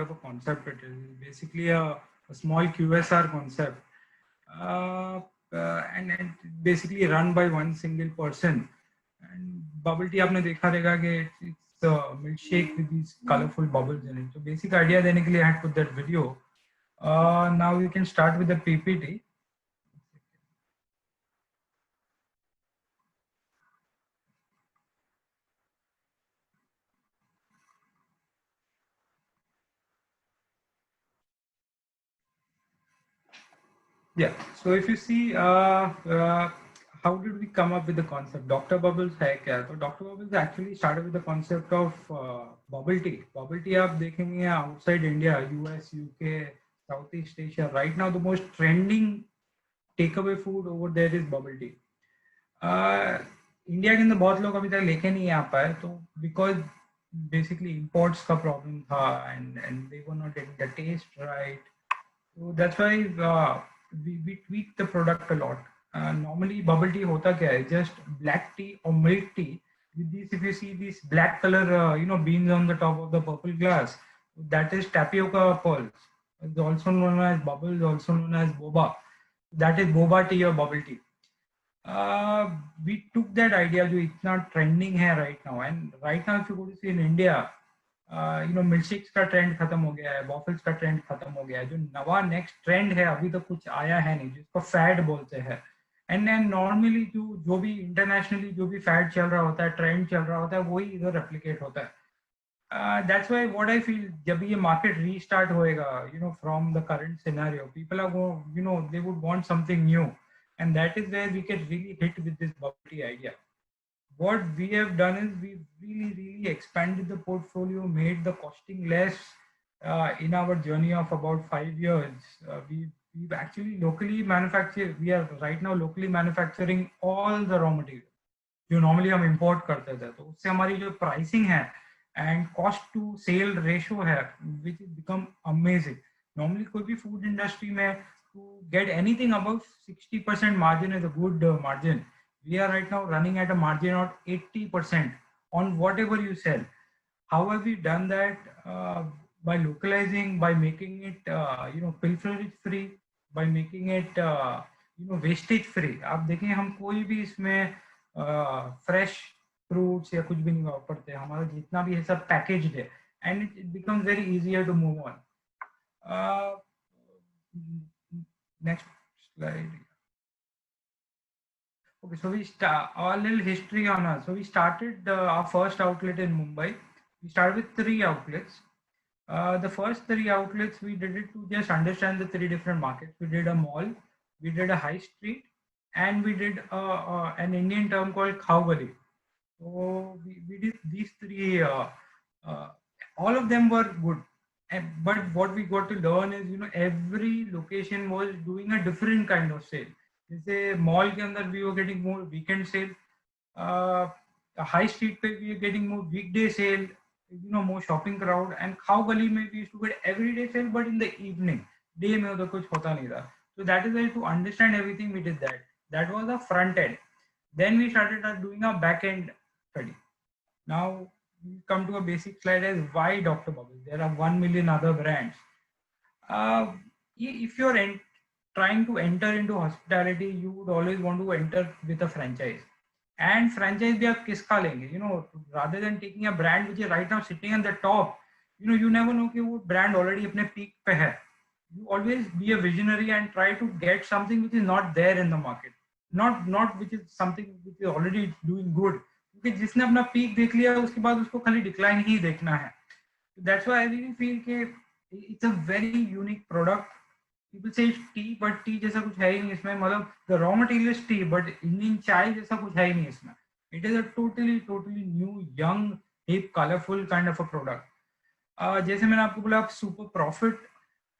of a concept it is. Basically a small QSR concept, uh, and basically run by one single person. And bubble tea आपने देखा रहेगा कि it's a milkshake with these colorful bubbles in it. So basic idea देने के लिए I had put that video. Now we can start with the PPT. Yeah. So if you see, how did we come up with the concept? Dr. Bubbles है क्या? तो Dr. Bubbles actually started with the concept of bubble tea. Bubble tea आप देखेंगे outside India, US, UK, Southeast Asia. Right now, the most trending takeaway food over there is bubble tea. India के अंदर बहुत लोग अभी तक लेके नहीं आ पाए, तो बिकॉज बेसिकली इम्पोर्ट्स का प्रॉब्लम था and they were not getting the taste right. So that's why we tweak the product a lot. Normally bubble tea hota kya hai? Just black tea or milk tea with these. If you see these black color, beans on the top of the purple glass, that is tapioca pearls. It's also known as bubbles, also known as boba. That is boba tea or bubble tea. We took that idea जो इतना trending है right now, and right now if you go to see in India, milkshakes का trend खत्म हो गया है, waffles का trend खत्म हो गया है. जो नवा नेक्स्ट ट्रेंड है अभी तो कुछ आया है नहीं, जिसको फैड बोलते हैं. एंड नॉर्मली जो भी इंटरनेशनली जो भी फैड चल रहा होता है, ट्रेंड चल रहा होता है, वही इधर रेप्लिकेट होता है. That's why what I feel, जब ये मार्केट रीस्टार्ट होएगा, from the current scenario, people are they would want something new, and that is where we can really hit with this bubble tea idea. What we have done is we've really expanded the portfolio, made the costing less. In our journey of about 5 years, we've actually locally manufactured. We are right now locally manufacturing all the raw material जो normally हम import करते थे. तो उससे हमारी जो pricing है and cost to sale ratio है, which has become amazing. Normally कोई भी food industry में to get anything above 60% margin is a good margin. We are right now running at a margin of 80% on whatever you sell. How have we done that? By localizing, by making it pilferage free, by making it wastage free. आप देखें हम कोई भी इसमें fresh fruits या कुछ भी नहीं वापरते. हमारा जितना भी है सब packaged है, and it becomes very easier to move on. Next slide. Okay, so we start our little history on us. So we started our first outlet in Mumbai. We started with 3 outlets. The first 3 outlets we did it to just understand the 3 different markets. We did a mall, we did a high street, and we did an Indian term called Khao Gali. So we did these 3. All of them were good. But what we got to learn is, every location was doing a different kind of sale. जैसे mall के अंदर we are getting more weekend sale, high street पे we are getting more weekday sale, more shopping crowd. And Khao Gali में we used to get everyday sale but in the evening. Day में उधर कुछ होता नहीं था. So that is why to understand everything we did that. That was the front end. Then we started doing a back end study. Now we come to a basic slide as why Dr. Bubbles. There are 1 million other brands. If you're trying to enter into hospitality, you would always want to enter with a franchise. And franchise भी आप किसका लेंगे? Rather than taking a brand which is right now sitting at the top, you never know कि वो brand already अपने peak पे है. You always be a visionary and try to get something which is not there in the market. Not which is something which is already doing good. क्योंकि जिसने अपना peak देख लिया उसके बाद उसको खाली decline ही देखना है. That's why I really feel कि it's a very unique product. People say it's tea, but tea जैसा कुछ है ही नहीं इसमें. मतलब the raw material is tea, but Indian चाय जैसा कुछ है ही नहीं इसमें. It is a totally new, young, hip, colorful kind of a product. जैसे मैंने आपको बोला, आप super profit,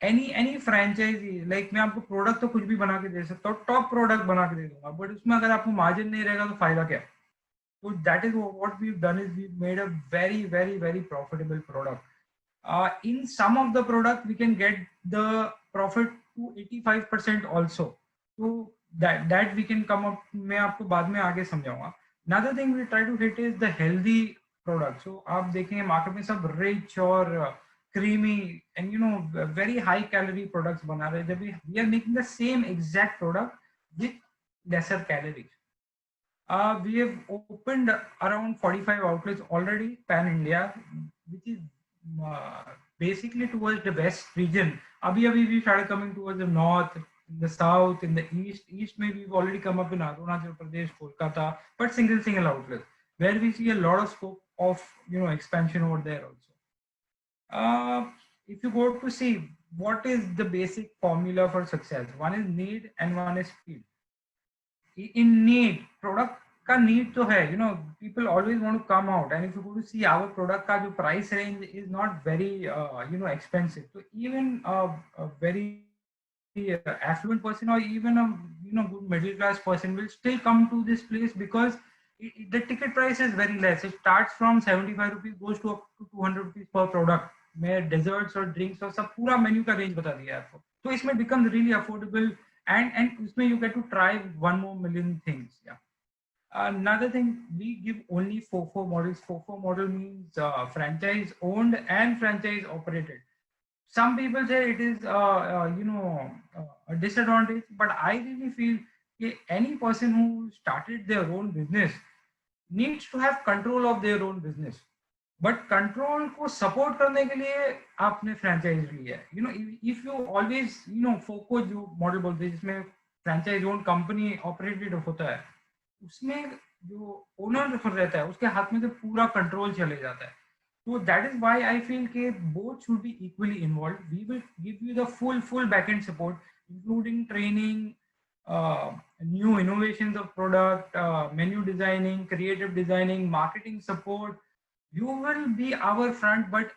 any franchisee, like मैं आपको product तो कुछ भी बना के दे सकता हूँ, top product बना के दे दूंगा, but उसमें अगर आपको margin नहीं रहेगा तो फायदा क्या? So that is what we've done is we've made a very profitable product. In some of the product we can get the profit to 85% also. So that we can come up. मैं आपको बाद में आगे समझाऊंगा. Another thing we try to hit is the healthy product. So आप देखेंगे market में सब rich और creamy and very high calorie products बना रहे हैं, जब we are making the same exact product with lesser calories. We have opened around 45 outlets already pan India, which is uh, basically towards the west region. Abhi we started coming towards the north, in the south, in the east. East maybe we've already come up in Arunachal Pradesh, Kolkata, but single outlets where we see a lot of scope of expansion over there also. If you go to see what is the basic formula for success, one is need and one is speed. In need, product का need तो है, people always want to come out, and if you go to see our product का जो price range is not very expensive, so even a very affluent person or even a good middle class person will still come to this place because the ticket price is very less. It starts from 75 rupees, goes to up to 200 rupees per product. मैं desserts और drinks और सब पूरा menu का range बता दिया है आपको, तो इसमें becomes really affordable, and उसमें you get to try 1 million things. Yeah. Another thing, we give only FOFO models. FOFO model means franchise owned and franchise operated. Some people say it is a disadvantage, but I really feel any person who started their own business needs to have control of their own business. But control को support करने के लिए आपने franchise ली है. If you always फोको जो model बोलते हैं जिसमें फ्रेंचाइज ओन कंपनी ऑपरेटेड होता है, उसमें जो ओनर रहता है उसके हाथ में से पूरा कंट्रोल चले जाता है. तो that is why I feel के both should be equally involve. We will give you the full back and support including training, new innovations of product, menu designing, creative designing, marketing support. You will be our front, but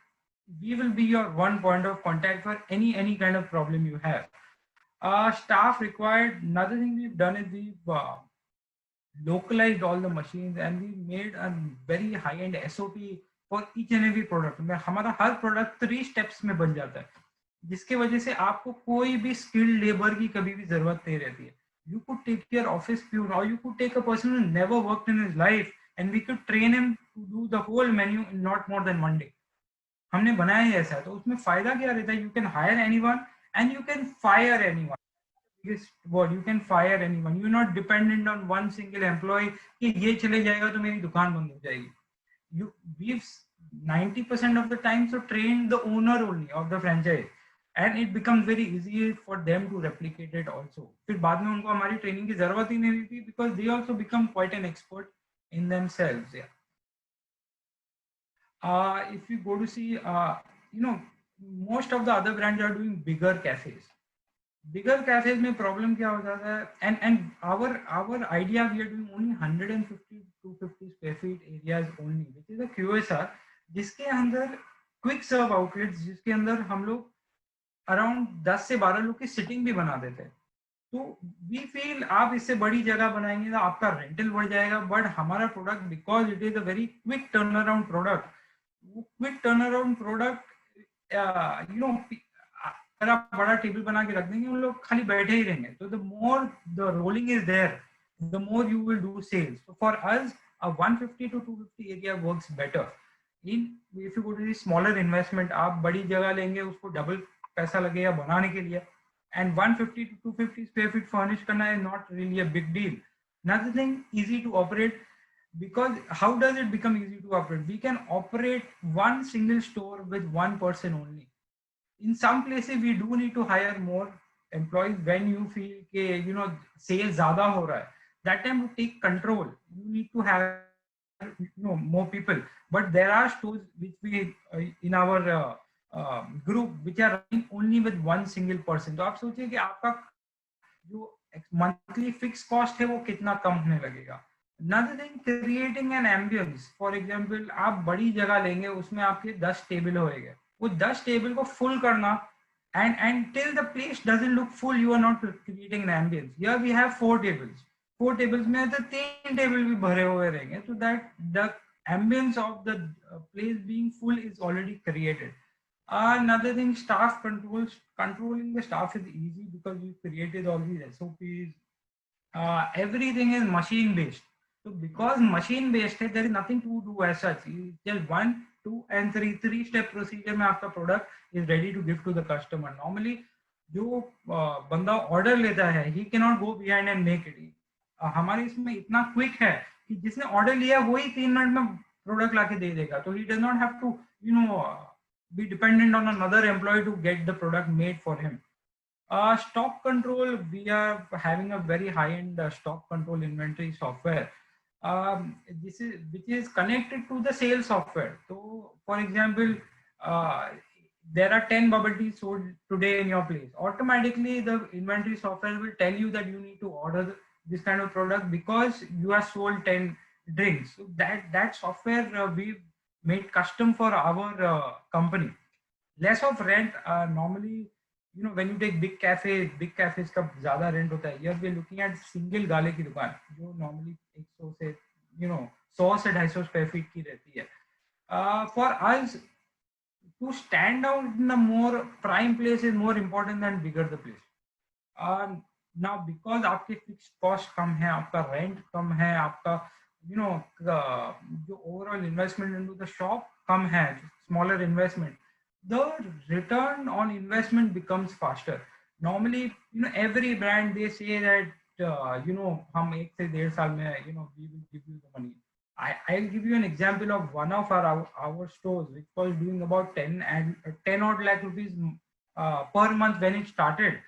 we will be your one point of contact for any kind of problem you have. Staff required. Another thing we've done is we've localized all the machines and we made a very high-end SOP for each and every product. हमारा हर product 3 steps में बन जाता है, जिसके वजह से आपको कोई भी skilled labor की कभी भी जरूरत नहीं रहती है. You could take your office peon, or you could take a person who never worked in his life, and we could train him to do the whole menu in not more than 1 day. हमने बनाया ही ऐसा, तो उसमें फायदा क्या रहता है? You can hire anyone and you can fire anyone. Biggest word, you can fire anyone. You're not dependent on one single employee कि ये चले जाएगा तो मेरी दुकान बंद हो जाएगी. We've 90% of the time so trained the owner only of the franchise, and it becomes very easy for them to replicate it also. फिर बाद में उनको हमारी ट्रेनिंग की जरूरत ही नहीं थी because they also become quite an expert in themselves. Yeah. If you go to see, most of the other brands are doing bigger cafes. Bigger cafes में problem क्या हो जाता है? And our idea, we are doing only 150 to 250 square feet areas only, which is a QSR, जिसके अंदर quick serve outlets, जिसके अंदर हम लोग अराउंड 10 से 12 लोग की सिटिंग भी बना देते हैं. तो वी फील आप इससे बड़ी जगह बनाएंगे तो आपका रेंटल बढ़ जाएगा, बट हमारा product because it is a very quick turn around product, वो क्विक टर्न अराउंड प्रोडक्ट अगर आप बड़ा टेबल बना के रख देंगे उन लोग खाली बैठे ही रहेंगे. तो the more the rolling is there, the more you will do sales. So for us, a 150 to 250 area works better. If you go to the smaller investment, आप बड़ी जगह लेंगे, उसको डबल पैसा लगेगा बनाने के लिए, and 150 to 250 square feet furnish करना is not really a big deal. Another thing, easy to operate, because how does it become easy to operate? We can operate one single store with one person only. In some places we do need to hire more employees when you feel ke sales zyada ho raha hai. That time to take control, you need to have more people. But there are stores which we in our group which are running only with one single person. तो आप सोचिए कि आपका जो monthly fixed cost है वो कितना कम होने लगेगा. Another thing, creating an ambience. For example, आप बड़ी जगह लेंगे, उसमें आपके 10 टेबल होएंगे, वो 10 टेबल को फुल करना, and till the place doesn't look full, you are not creating an ambience. Here we have 4 tables. 4 tables में तो 3 टेबल भी भरे हुए रहेंगे, so that the ambience of the place being full is already created. Another thing, staff controls. Controlling the staff is easy because we created all these SOPs. Everything is machine based. So because machine based, there is nothing to do as such. Just one 2 and 3 3 step procedure में आपका product is ready to give to the customer. Normally जो बंदा order लेता है he cannot go behind and make it. हमारे इसमें इतना quick है कि जिसने ऑर्डर लिया वही 3 मिनट में प्रोडक्ट लाके दे देगा, तो he does not have to be dependent on another employee to get the product made for him. Stock control, we are having a very high-end stock control inventory software. Which is connected to the sales software. So, for example, there are 10 bubble teas sold today in your place. Automatically, the inventory software will tell you that you need to order this kind of product because you have sold 10 drinks. So that software we made custom for our company. Less of rent. Normally, when you take big cafes का ज़्यादा rent होता है. Here we are looking at single गाले की दुकान जो normally 100 से 100 से 250 square feet की रहती है. For us to stand out in a more prime place is more important than bigger the place. Now because आपके fixed cost कम है, आपका rent कम है, आपका जो overall investment into the shop कम है, smaller investment, the return on investment becomes faster. Normally, every brand they say that हम 1 से 1.5 साल में we will give you the money. I'll give you an example of one of our stores which was doing about 10 odd lakh rupees per month when it started.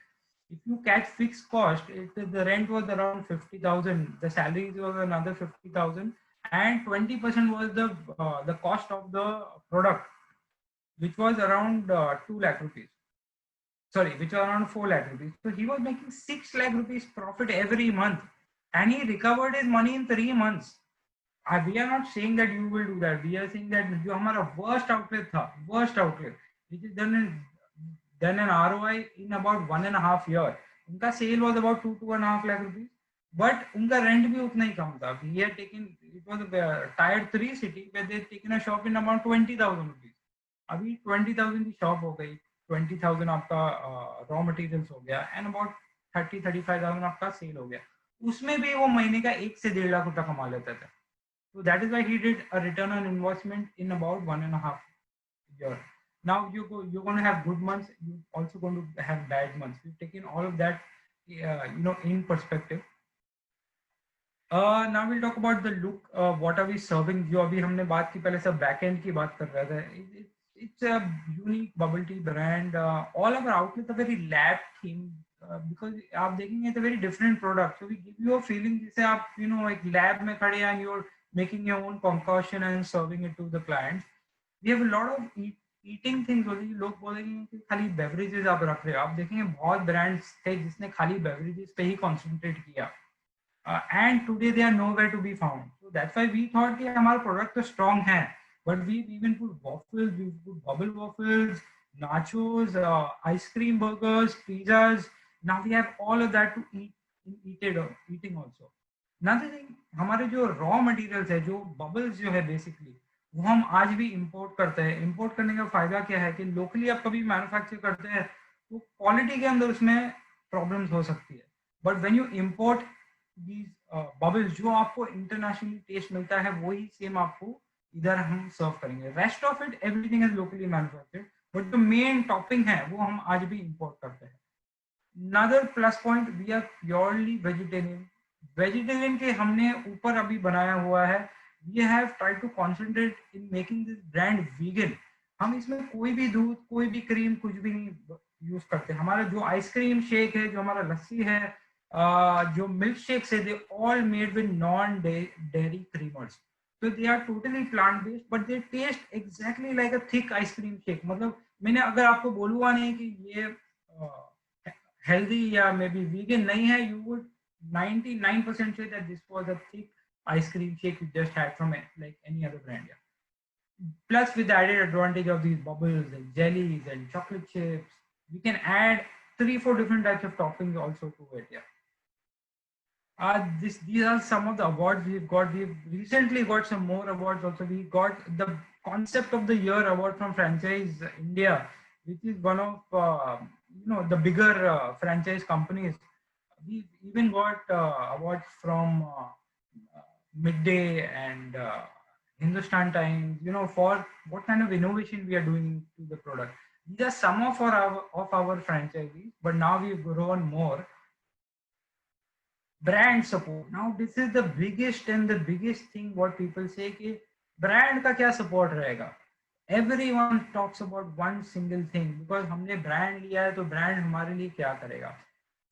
If you catch fixed cost, the rent was around 50,000, the salaries was another 50,000, and 20% was the cost of the product, which was around 2 lakh rupees. Sorry, which was around 4 lakh rupees. So he was making 6 lakh rupees profit every month, and he recovered his money in 3 months. We are not saying that you will do that. We are saying that जो हमारा worst outlet, which is done an ROI in about 1.5 years. उनका sale was about 2.5 lakh rupees, but उनका rent भी उतना ही कम था. We had taken, it was a tier 3 city where they had taken a shop in about 20,000 rupees. अभी 20,000 की shop हो गई, 20,000 आपका raw materials हो गया, and about 30-35,000 आपका sale हो गया. उसमें भी वो महीने का 1 से 1.5 लाख रुपया कमा लेता था. So that is why he did a return on investment in about 1.5 years. Now you're going to have good months. You're also going to have bad months. We've taken all of that, in perspective. Now we'll talk about the look. What are we serving? जो अभी हमने बात की पहले सब backend की बात कर रहा था. It's a unique bubble tea brand. All of our outlets are very lab themed. Because आप देखेंगे it's a very different product. So we give you a feeling जैसे आप एक lab में खड़े हैं and you're making your own concoction and serving it to the clients. We have a lot of eating things. लोग बोलेंगे कि खाली beverages आप रख रहे हो. आप देखेंगे बहुत brands थे जिसने खाली beverages पे ही concentrate किया. And today they are nowhere to be found. So that's why we thought कि हमारा product तो strong है. But we even put waffles, we put bubble waffles, nachos, ice cream burgers, pizzas. Now we have all of that to eating also. Another thing, हमारे जो raw materials है, जो bubbles जो है basically, वो हम आज भी import करते हैं. Import करने का फायदा क्या है कि locally आप कभी manufacture करते हैं, तो quality के अंदर उसमें problems हो सकती है. But when you import these bubbles, जो आपको internationally taste मिलता है, वही same आपको इधर हम सर्व करेंगे. Rest of it everything is locally manufactured, but जो मेन टॉपिंग है वो हम आज भी इंपोर्ट करते हैं. Another plus point, we are purely vegetarian के हमने ऊपर अभी बनाया हुआ है. We have tried to concentrate in making this brand vegan. हम इसमें कोई भी दूध, कोई भी क्रीम, कुछ भी नहीं यूज करते. हमारा जो आइसक्रीम शेक है, जो हमारा लस्सी है, जो मिल्क शेक्स है, they all made with non dairy creamers. So they are totally plant based, but they taste exactly like a thick ice cream shake. मतलब मैंने अगर आपको बोलूँगा नहीं कि ये healthy या maybe vegan नहीं है, you would 99% say that this was a thick ice cream shake you just had from like any other brand. Yeah. Plus with the added advantage of these bubbles and jellies and chocolate chips, we can add 3-4 different types of toppings also to it. Yeah. These are some of the awards we've got. We've recently got some more awards also. We got the Concept of the Year award from Franchise India, which is one of the bigger franchise companies. We've even got awards from Midday and Hindustan Times, for what kind of innovation we are doing to the product. These are some of our franchisees, but now we've grown more. Brand support. Now this is the biggest thing what people say कि brand का क्या support रहेगा. Everyone talks about one single thing because हमने brand लिया है तो brand हमारे लिए क्या करेगा.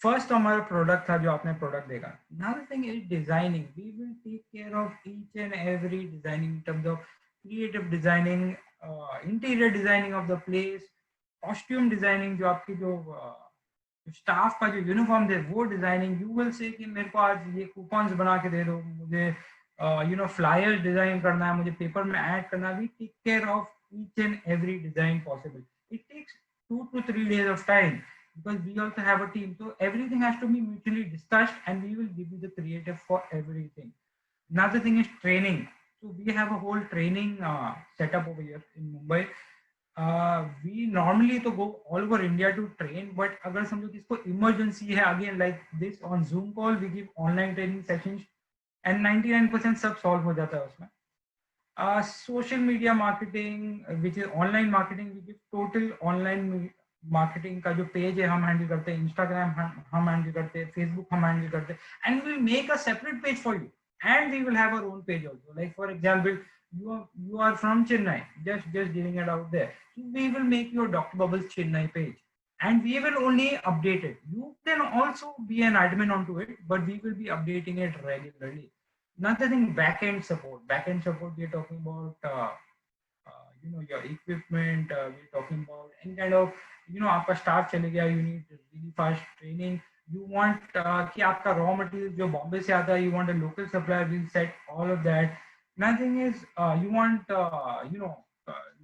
First हमारा product था जो आपने product देखा. Another thing is designing. We will take care of each and every designing in terms of creative designing, interior designing of the place, costume designing जो आपकी जो स्टाफ का जो यूनिफॉर्म दे वो डिजाइनिंग. यू विल से कि मेरे को आज ये कूपन्स बना के दे दो, मुझे फ्लायर्स डिजाइन करना है, मुझे पेपर में ऐड करना है. We take care of each and every design possible. It takes 2 to 3 days of time because we also have a team, so everything has to be mutually discussed and we will give you the creative for everything. Another thing is training. So we have a whole training setup over here in Mumbai. We normally to go all over India to train, but अगर समझो किसको emergency है, again like this on Zoom call we give online training sessions and 99% सब solve हो जाता है उसमें. Social media marketing, which is online marketing, we give total online marketing का जो पेज है हम हैंडल करते हैं, इंस्टाग्राम हम हैंडल करते हैं, फेसबुक हम हैंडल करते हैं, and we make a separate page for you and we will have our own page also. Like for example, you are from Chennai, just giving it out there. So we will make your Dr. Bubbles Chennai page and we will only update it. You can also be an admin onto it, but we will be updating it regularly. Another thing, backend support. Backend support, we're talking about your equipment. We're talking about any kind of आपका staff चले गया, you need really fast training. You want कि आपका raw material जो बॉम्बे से आता है, you want a local supplier. We'll set all of that. Another thing is you want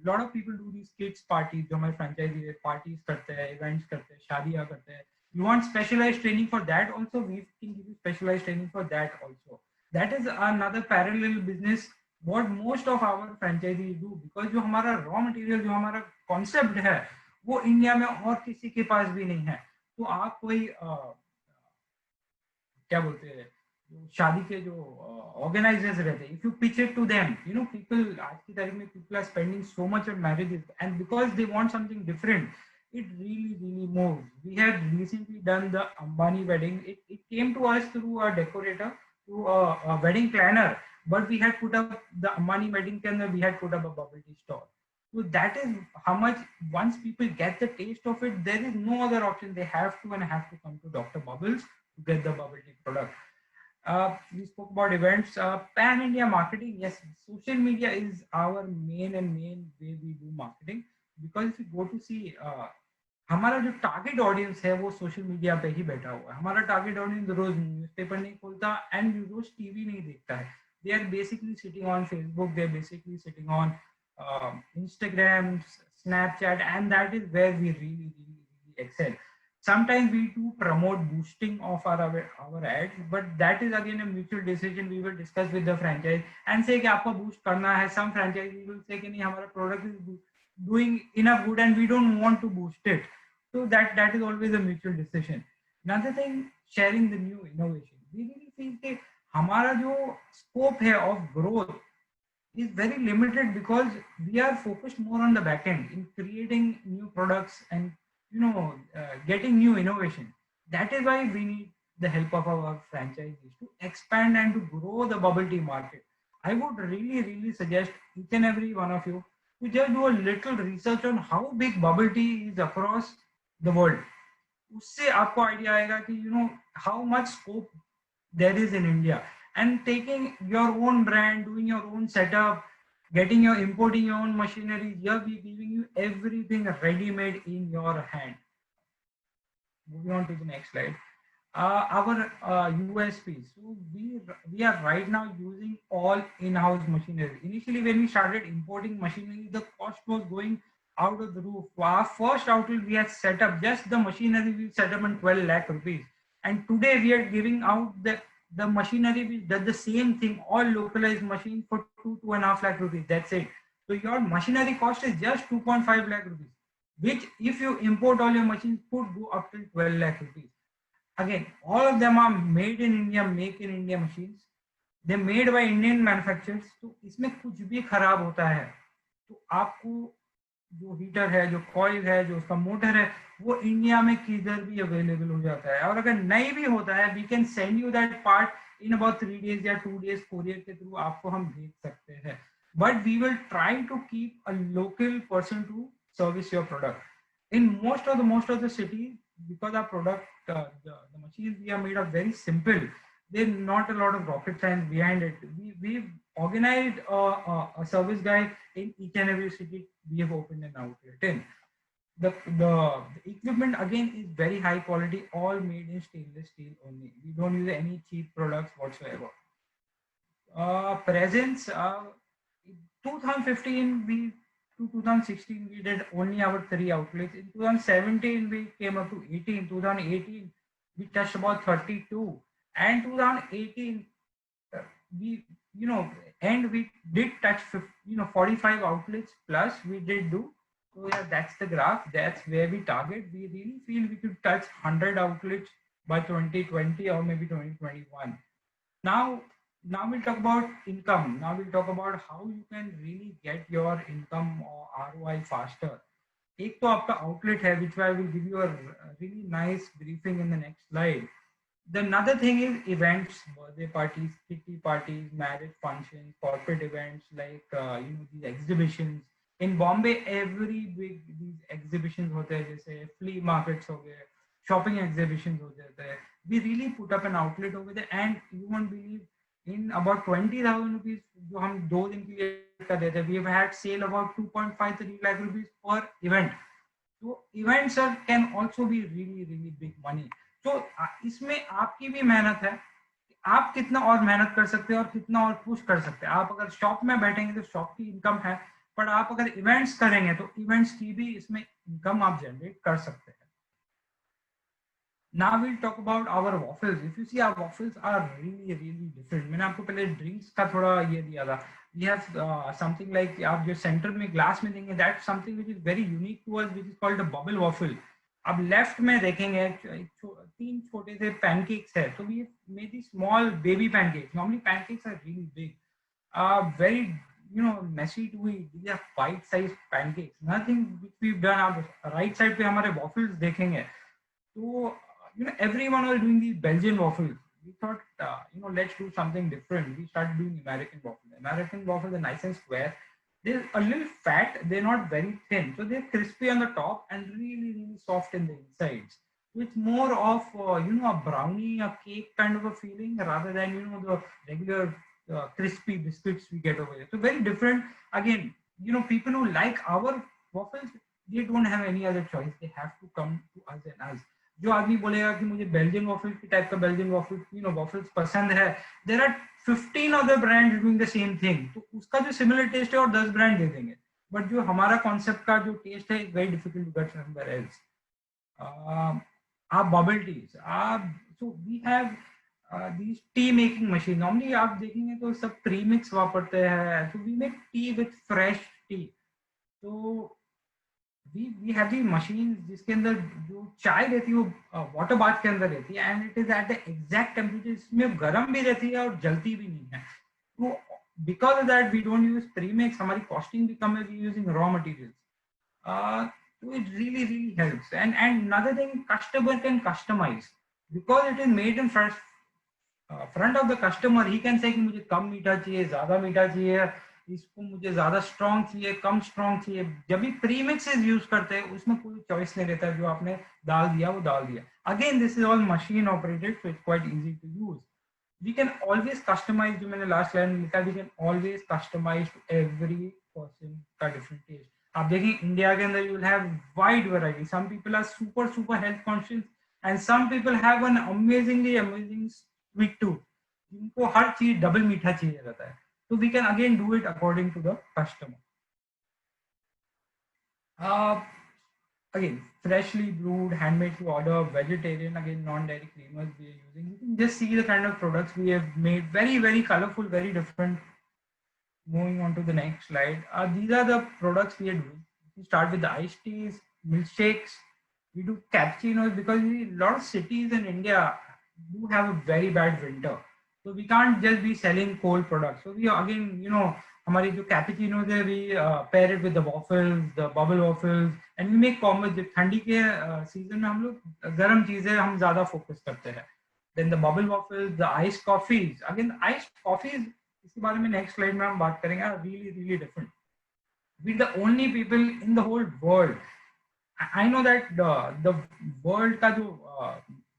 lot of people do these kids parties. जो हमारे franchise parties करते हैं, events करते हैं, शादियां करते हैं. You want specialized training for that also? We can give you specialized training for that also. That is another parallel business what most of our franchisees do, because जो हमारा raw material, जो हमारा concept है, वो India में और किसी के पास भी नहीं है. तो आप कोई क्या बोलते हैं, शादी के जो ऑर्गेनाइजर्स रहते हैं, if you pitch it to them, people आज की तारीख में people are spending so much on marriages and because they want something different, it really moves. We had recently done the Ambani wedding. It came to us through a decorator, through a wedding planner, but we had put up the Ambani wedding and we had put up a bubble tea stall. So that is how much once people get the taste of it, there is no other option. They have to come to Dr. Bubbles to get the bubble tea product. We spoke about events, pan India marketing. Yes, social media is our main way we do marketing, because if you go to see हमारा जो target audience है वो social media पे ही बैठा हुआ है. हमारा target audience रोज newspaper नहीं खोलता एंड रोज टीवी नहीं देखता है. They are basically sitting on Facebook, they are basically sitting on Instagram, Snapchat, and that is where we really excel. Sometimes we do promote boosting of our ads, but that is again a mutual decision. We will discuss with the franchise and say कि आपको boost करना है. Some franchisees will say कि नहीं, हमारा product is doing enough good and we don't want to boost it. So that is always a mutual decision. Another thing, sharing the new innovation. We really feel कि हमारा जो scope है of growth is very limited because we are focused more on the back end in creating new products and getting new innovation. That is why we need the help of our franchisees to expand and to grow the bubble tea market. I would really suggest each and every one of you to just do a little research on how big bubble tea is across the world. उससे आपको idea आएगा कि how much scope there is in India. And taking your own brand, doing your own setup, importing your own machinery, here we giving you everything ready made in your hand. Moving on to the next slide. Our USPs. So we are right now using all in-house machinery. Initially, when we started importing machinery, the cost was going out of the roof. Our first outlet we had set up, just the machinery we set up in 12 lakh rupees. And today we are giving out the machinery which does the same thing, all localized machine for 2.5 lakh rupees. That's it. So your machinery cost is just 2.5 lakh rupees, which if you import all your machines could go up to 12 lakh rupees. Again, all of them are made in India, make in India machines. They made by Indian manufacturers, तो इसमें कुछ भी खराब होता है तो आपको जो हीटर है, जो कॉइल है, जो उसका मोटर है, वो इंडिया में किधर भी अवेलेबल हो जाता है। और अगर नहीं भी होता है, we can send you that part in about 3 days या 2 days, कोरियर के थ्रू आपको हम भेज सकते हैं। But we will try to keep a local person to service your product. In most of the city, because our product, the machines we have made are very simple. There's not a lot of rocket science behind it. We've organized a service guy in each and every city we have opened an outlet in. The equipment again is very high quality, all made in stainless steel only. We don't use any cheap products whatsoever. Presence, 2015 we to 2016 we did only our 3 outlets. In 2017 we came up to 18. 2018 we touched about 32, and 2018 we and we did touch 45 outlets plus we did do. So yeah, that's the graph. That's where we target. We really feel we could touch 100 outlets by 2020 or maybe 2021. Now, we'll talk about income. Now we'll talk about how you can really get your income or ROI faster. एक तो आपका outlet है, which I will give you a really nice briefing in the next slide. The another thing is events, birthday parties, kitty parties, marriage functions, corporate events like these exhibitions. In Bombay, every big these exhibitions होते हैं, जैसे flea markets हो गए, shopping exhibitions हो जाते हैं. We really put up an outlet over there, and you won't believe, in about 20,000 rupees जो हम 2 दिन के लिए का देते हैं, we have had sale about 2.5 to 3 lakh rupees per event. So events can also be really really big money. तो इसमें आपकी भी मेहनत है, आप कितना और मेहनत कर सकते हैं और कितना और पुश कर सकते हैं. आप अगर शॉप में बैठेंगे तो शॉप की इनकम है, पर आप अगर इवेंट्स करेंगे तो इवेंट्स की भी इसमें इनकम आप जनरेट कर सकते हैं. Now we'll talk about our waffles. If you see, our waffles are really really different. मैंने आपको पहले ड्रिंक्स का थोड़ा ये दिया था. We have something like, आप जो सेंटर में ग्लास में देंगे, that's something which is very unique to us, which is called a bubble waffle. अब लेफ्ट में देखेंगे 3 छोटे से पैनकेक्स है, तो we made these small baby pancakes. Normally pancakes are really big, very messy to eat. These are bite sized pancakes. Nothing which we've done. आप right side पे हमारे waffles देखेंगे, तो everyone was doing these Belgian waffles. We thought, let's do something different. We started doing American waffles. American waffles are nice and square. They're a little fat. They're not very thin. So they're crispy on the top and really, really soft in the insides. So it's more of, a brownie, a cake kind of a feeling, rather than, the regular crispy biscuits we get over here. So very different. Again, people who like our waffles, they don't have any other choice. They have to come to us and us. जो आदमी बोलेगा कि मुझे Belgian waffle की type का Belgian waffle waffles पसंद है, there are 15 other brands doing the same thing, तो उसका जो सिमिलर टेस्ट है और 10 ब्रांड दे देंगे, बट जो हमारा कॉन्सेप्ट का जो टेस्ट है, is very difficult to get somewhere else. आप बबल टीज, आप so we have these tea making machine. Normally आप देखेंगे तो सब प्रीमिक्स वापरते हैं, so we make tea with fresh tea. तो we have the machines जिसके अंदर जो चाय रहती है वो वाटर बाथ के अंदर रहती है, and it is at the exact temperature. इसमें गर्म भी रहती है और जलती भी नहीं है. तो because of that we don't use premix. हमारी कॉस्टिंग भी कम है, we using raw materials. So it really really helps. And another thing, customer can customize because it is made in front of the customer. He can say कि मुझे कम मीठा चाहिए, ज्यादा मीठा चाहिए, इसको मुझे ज्यादा स्ट्रॉन्ग चाहिए, कम स्ट्रॉन्ग चाहिए. जब भी प्रीमिक्सेस यूज करते हैं उसमें कोई चॉइस नहीं रहता, जो आपने डाल दिया वो डाल दिया. Again this is all machine operated, so it's quite easy to use. We can always customise, जो मैंने लास्ट लाइन में लिखा, we can always customise to every person का डिफरेंट टेस्ट. आप देखें इंडिया के अंदर you will have wide variety. Some people are super health conscious and some people have an amazing sweet tooth, जिनको हर चीज डबल मीठा चाहिए रहता है. So we can again do it according to the customer. Again, freshly brewed, handmade to order, vegetarian, again non-dairy creamers we are using. You can just see the kind of products we have made. Very, very colorful, very different. Moving on to the next slide. These are the products we are doing. We start with the iced teas, milkshakes. We do cappuccinos because a lot of cities in India do have a very bad winter. So we can't just be selling cold products. So we again, हमारी जो cappuccinos है, we pair it with the waffles, the bubble waffles, and we make combos. ठंडी के season में हम लोग गर्म चीजें हम ज़्यादा focus करते हैं. Then the bubble waffles, the iced coffees. Again, iced coffees, इसके बारे में next slide में हम बात करेंगे, are really really different. We're the only people in the whole world. I know that the world का जो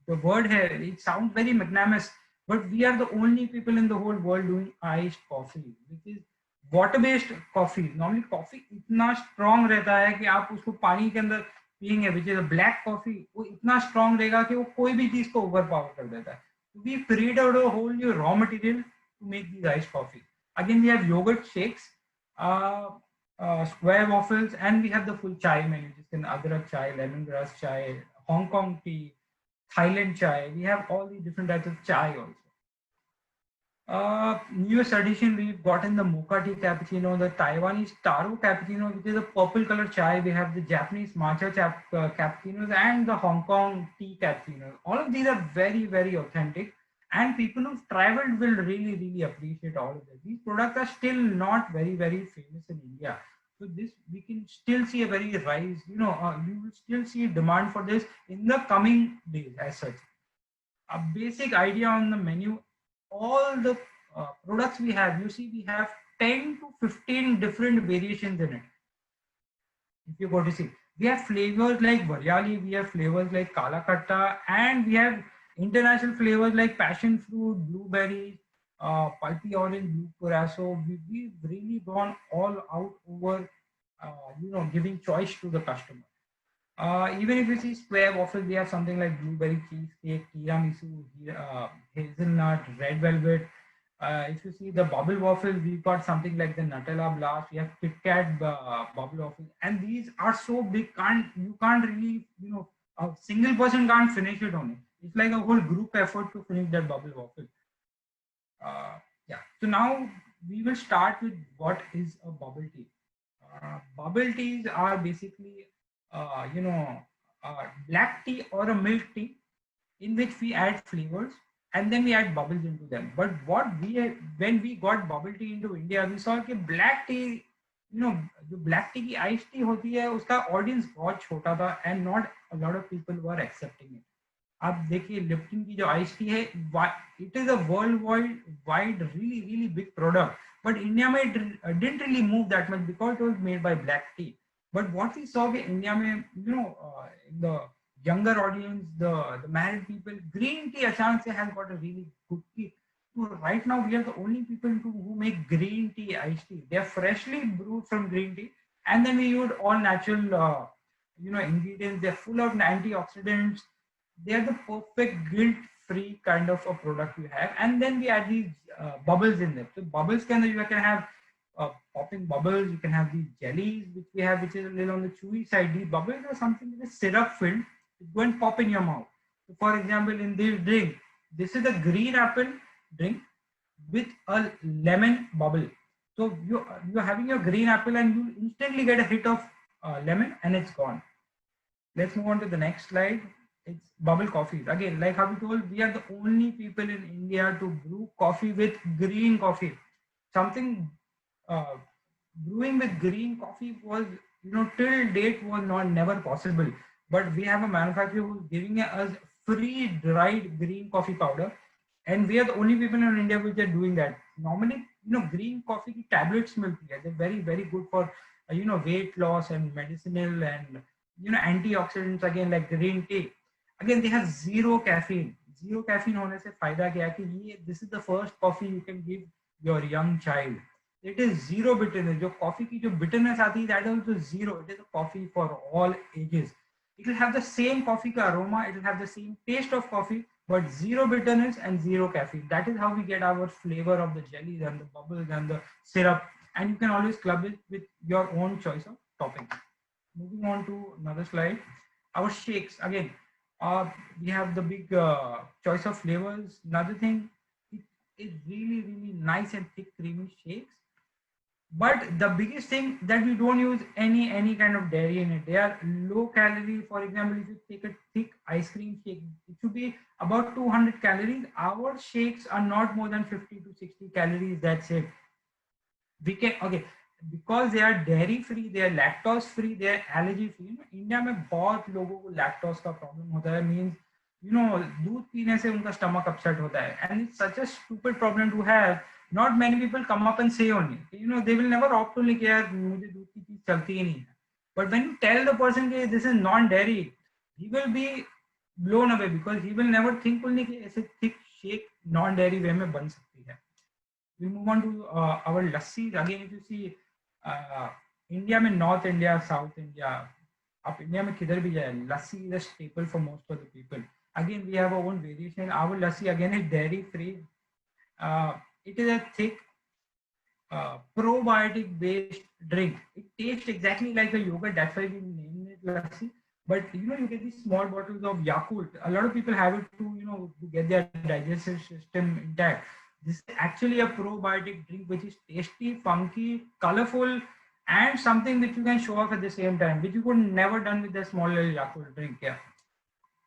the word है, it sounds very magnanimous, but we are the only people in the whole world doing iced coffee, which is water-based coffee. Normally coffee इतना strong रहता है कि आप उसको पानी के अंदर पियेंगे, which is a black coffee, वो इतना strong रहेगा कि वो कोई भी चीज को overpower कर देता है. We created a whole new raw material to make these iced coffee. Again, we have yogurt shakes. Square waffles, and we have the full chai menu, just in adrak chai, lemongrass chai, Hong Kong tea, Thailand chai. We have all these different types of chai also. Newest addition, we've gotten the mocha tea cappuccino, the Taiwanese taro cappuccino, which is a purple color chai. We have the Japanese matcha cappuccinos and the Hong Kong tea cappuccinos. All of these are very, very authentic, and people who've traveled will really, really appreciate all of this. These products are still not very, very famous in India. So this, we can still see a very rise, you will still see demand for this in the coming days as such. A basic idea on the menu, all the products we have, you see we have 10 to 15 different variations in it. If you go to see, we have flavors like Varyali, we have flavors like Kala Khatta, and we have international flavors like passion fruit, blueberry, pulpy orange, blue curacao. We've really gone all out over, giving choice to the customer. Even if you see square waffles, we have something like blueberry cheesecake, tiramisu, hazelnut, red velvet. If you see the bubble waffles, we've got something like the Nutella Blast. We have Kit Kat bubble waffles, and these are so big, you can't really, a single person can't finish it on it. It's like a whole group effort to finish that bubble waffle. Yeah. So now we will start with what is a bubble tea. Bubble teas are basically black tea or a milk tea in which we add flavors and then we add bubbles into them. But when we got bubble tea into India, we saw that black tea, जो black tea की iced tea होती है, उसका audience बहुत छोटा था and not a lot of people were accepting it. आप देखिए लिप्टन की जो आइस टी है, it is a worldwide really really big product, but India में it didn't really move that much because it was made by black tea. But what we saw in India में, in the younger audience, the married people, green tea अचानक से has got a really good tea. So right now we are the only people who make green tea iced tea. They are freshly brewed from green tea, and then we use all natural ingredients. They're full of antioxidants. They are the perfect guilt-free kind of a product you have, and then we add these bubbles in them. So bubbles you can have popping bubbles. You can have these jellies, which we have, which is a little on the chewy side. These bubbles are something that is syrup filled. It's going to pop in your mouth. So for example, in this drink, this is a green apple drink with a lemon bubble. So you're having your green apple and you instantly get a hit of lemon and it's gone. Let's move on to the next slide. It's bubble coffees. Again, like how we told, we are the only people in India to brew coffee with green coffee. Something brewing with green coffee was, till date was never possible. But we have a manufacturer who's giving us free dried green coffee powder, and we are the only people in India which are doing that. Normally, green coffee tablets milti hai. They're very very good for weight loss and medicinal and antioxidants. Again, like green tea. Again, they have zero caffeine. Zero caffeine होने से फायदा क्या है कि this is the first coffee you can give your young child. It is zero bitterness. जो coffee की जो bitterness आती है, that is also zero. It is a coffee for all ages. It will have the same coffee का aroma. It will have the same taste of coffee, but zero bitterness and zero caffeine. That is how we get our flavor of the jellies and the bubbles and the syrup. And you can always club it with your own choice of topping. Moving on to another slide. Our shakes again. We have the big choice of flavors. Another thing, it is really really nice and thick creamy shakes. But the biggest thing that we don't use any kind of dairy in it. They are low calorie. For example, if you take a thick ice cream shake, it should be about 200 calories. Our shakes are not more than 50 to 60 calories. That's it. We can, okay, because they are dairy free, they are lactose free, they are allergy free. India में बहुत लोगों को lactose का problem होता है, means दूध पीने से उनका स्टमक अपसेट होता है, and it's such a stupid problem to have. Not many people come up and say only, they will never opt to कि यार मुझे दूध की चीज चलती ही नहीं है. But when you tell the person कि this is non dairy, he will be blown away because he will never think only कि ऐसे thick shake non dairy वे में बन सकती है. We move on to our lassi. Again, if you see India में North India, South India, आप India में किधर भी जाए, लस्सी is a staple for most of the people. Again, we have our own variation. Our lassi again is dairy free. It is a thick probiotic based drink. It tastes exactly like a yogurt. That's why we named it lassi. But you get these small bottles of Yakult. A lot of people have it to get their digestive system intact. This is actually a probiotic drink which is tasty, funky, colorful, and something which you can show off at the same time, which you could never done with the small little Yakult drink. Yeah.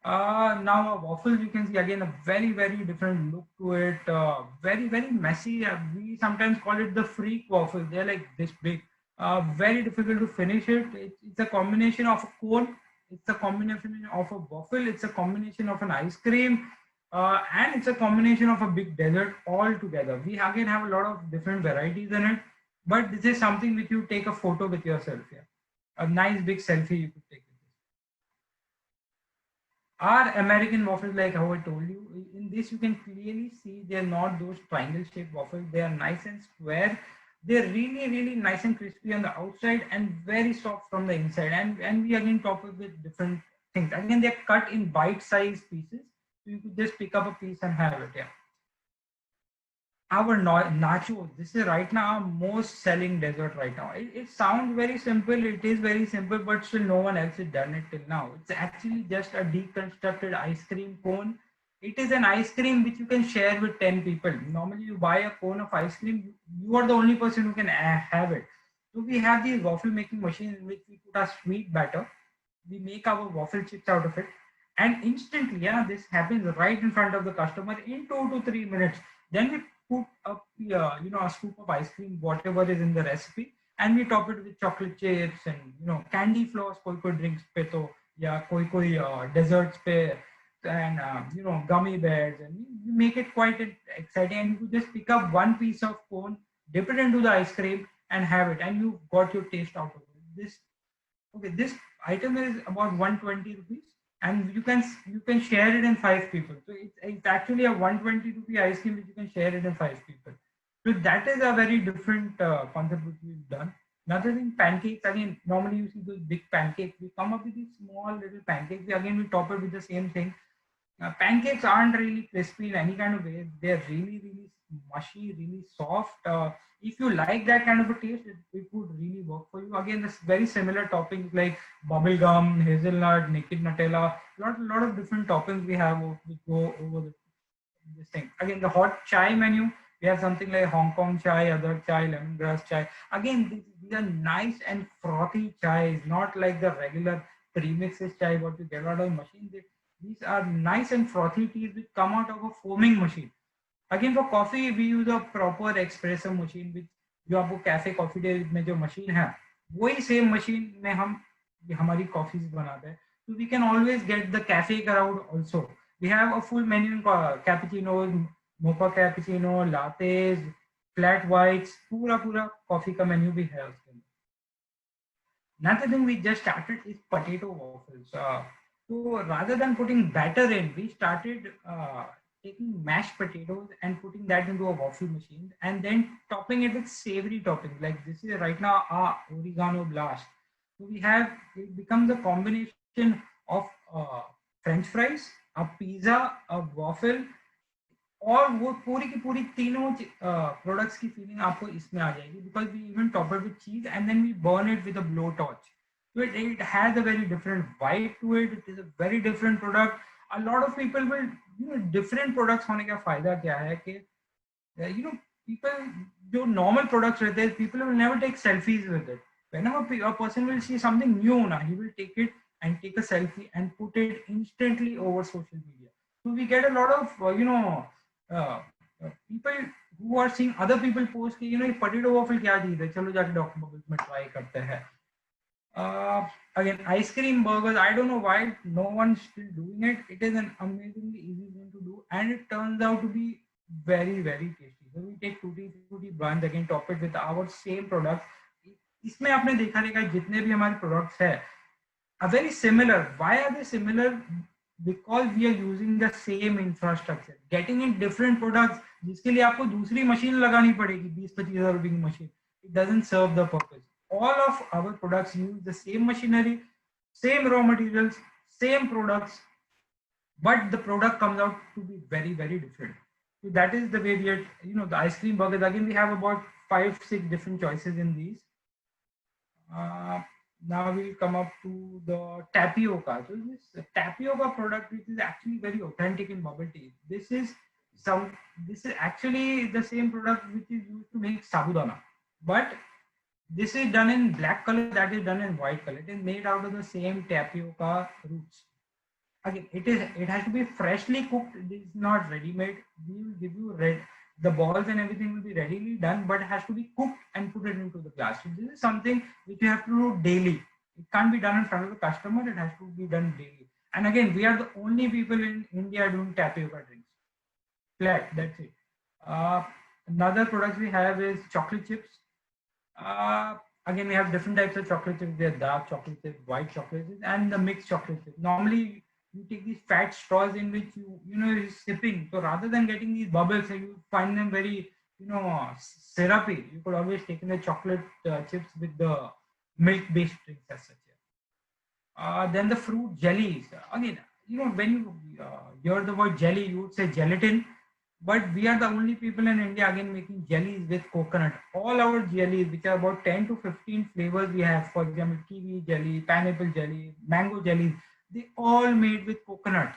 Now a waffle, you can see again a very different look to it. Very messy. We sometimes call it the freak waffle. They're like this big. Very difficult to finish it. It's a combination of a cone. It's a combination of a waffle. It's a combination of an ice cream. And it's a combination of a big dessert all together. We again have a lot of different varieties in it. But this is something which you take a photo with yourself here. A nice big selfie you could take. Our American waffles, like how I told you, in this you can clearly see they're not those triangle shaped waffles. They are nice and square. They're really nice and crispy on the outside and very soft from the inside. And we again top it with different things. Again, they're cut in bite-sized pieces. So you could just pick up a piece and have it. Yeah. Our nachos, this is right now our most selling dessert right now. It sounds very simple, it is very simple, but still no one else has done it till now. It's actually just a deconstructed ice cream cone. It is an ice cream which you can share with 10 people. Normally you buy a cone of ice cream, you are the only person who can have it. So we have these waffle making machines in which we put our sweet batter, we make our waffle chips out of it, and instantly, yeah, this happens right in front of the customer in 2 to 3 minutes. Then we put up a scoop of ice cream, whatever is in the recipe, and we top it with chocolate chips and candy floss. Koi drinks pe to, yeah, koi desserts pe, and gummy bears, and you make it quite exciting. And you could just pick up one piece of cone, dip it into the ice cream, and have it, and you got your taste out of it. This item is about 120 rupees, and you can share it in 5 people. So it's actually a 120 rupee ice cream which you can share it in 5 people. So that is a very different concept which we've done. Another thing, pancakes. Again, normally you see those big pancakes. We come up with these small little pancakes. We top it with the same thing. Pancakes aren't really crispy in any kind of way. They're really mushy, really soft. If you like that kind of a taste, it would really work for you. Again, this very similar toppings like bubble gum, hazelnut, naked Nutella, lot of different toppings we have which go over this thing. Again, the hot chai menu, we have something like Hong Kong chai, other chai, lemongrass chai. Again, these are nice and frothy chais, not like the regular premixes chai what you get out of the machine. These are nice and frothy teas which come out of a foaming machine. Again, for coffee, we use a proper espresso machine, which जो आपको cafe coffee day में जो machine है वही same machine में हम हमारी coffees बनाते हैं. So we can always get the cafe crowd also. We have a full menu, cappuccinos, mocha cappuccino, lattes, flat whites, पूरा कॉफी का मेन्यू भी है उसके अंदर. Another thing we just started is potato waffles. So rather than putting batter in, we started taking mashed potatoes and putting that into a waffle machine and then topping it with savory toppings. Like this is right now our oregano blast. So it becomes a combination of French fries, a pizza, a waffle, और वो पूरी की पूरी तीनों products की feeling आपको इसमें आ जाएगी because we even top it with cheese and then we burn it with a blow torch. So it has a very different vibe to it. It is a very different product. A lot of people will, different products होने का फायदा क्या है कि people जो normal products रहते हैं, people will never take selfies with it. Whenever a person will see something new, na, he will take it and take a selfie and put it instantly over social media. So we get a lot of people who are seeing other people post कि ये potato waffle क्या चीज है, चलो जाके Dr. Bubbles में try करते हैं. Again, ice cream burgers, I don't know why no one's still doing it. It is an amazingly easy thing to do, and it turns out to be very, very tasty. So we take tutti frutti buns, again top it with our same products. इसमें आपने देखा रहेगा जितने भी हमारे products है are very similar. Why are they similar? Because we are using the same infrastructure. Getting in different products, जिसके लिए आपको दूसरी मशीन लगानी पड़ेगी 20-25 हजार रुपए की machine. It doesn't serve the purpose. All of our products use the same machinery, same raw materials, same products, but the product comes out to be very, very different. So that is the way we are, the ice cream burgers. Again, we have about 5-6 different choices in these. Now we'll come up to the tapioca. So this tapioca product, which is actually very authentic in bubble tea. This is actually the same product which is used to make sabudana, but this is done in black color, that is done in white color. It is made out of the same tapioca roots. Again, it has to be freshly cooked. It is not ready made. We will give you the balls and everything will be readily done, but it has to be cooked and put it into the glass. So this is something which you have to do daily. It can't be done in front of the customer. It has to be done daily. And again, we are the only people in India doing tapioca drinks. Flat. That's it. Another product we have is chocolate chips. Again, we have different types of chocolate chips. There are dark chocolate chips, white chocolate chips, and the mixed chocolate chips. Normally, you take these fat straws in which you're sipping. So rather than getting these bubbles, you find them very syrupy. You could always take in the chocolate chips with the milk-based drinks as such. Then the fruit jellies. Again, when you hear the word jelly, you would say gelatin. But we are the only people in India again making jellies with coconut. All our jellies, which are about 10 to 15 flavors we have, for example, kiwi jelly, pineapple jelly, mango jellies, they all made with coconut.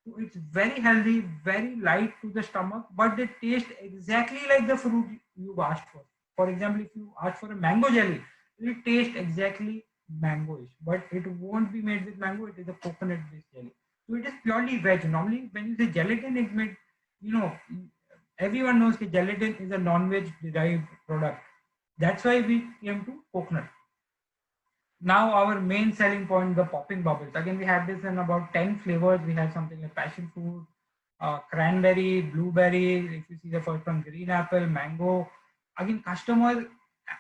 So it's very healthy, very light to the stomach, but they taste exactly like the fruit you asked for. For example, if you ask for a mango jelly, it will taste exactly mangoish, but it won't be made with mango, it is a coconut based jelly. So it is purely veg. Normally, when you say gelatin, it made you know, everyone knows that gelatin is a non-veg derived product. That's why we came to coconut. Now our main selling point, the popping bubbles. Again, we have this in about 10 flavors. We have something like passion fruit, cranberry, blueberry. If you see the first one, green apple, mango. Again, customer,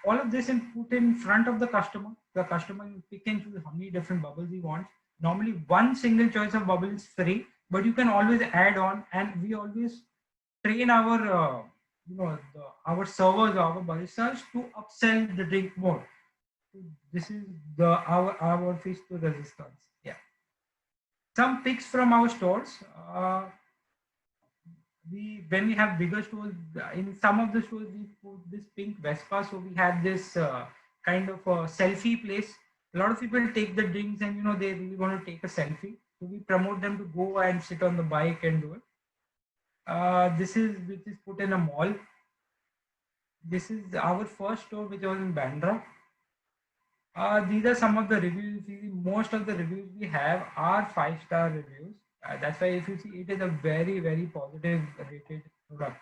all of this is put in front of the customer. The customer will pick and choose how many different bubbles he wants. Normally, one single choice of bubble is free, but you can always add on, and we always train our our servers, our baristas to upsell the drink more. So this is our fish to resistance. Yeah. Some pics from our stores. When we have bigger stores, in some of the stores we put this pink Vespa, so we have this kind of a selfie place. A lot of people take the drinks and they really want to take a selfie, so we promote them to go and sit on the bike and do it. This is which is put in a mall. This is our first store which was in Bandra. These are some of the reviews. Most of the reviews we have are 5-star reviews. That's why if you see, it is a very, very positive rated product.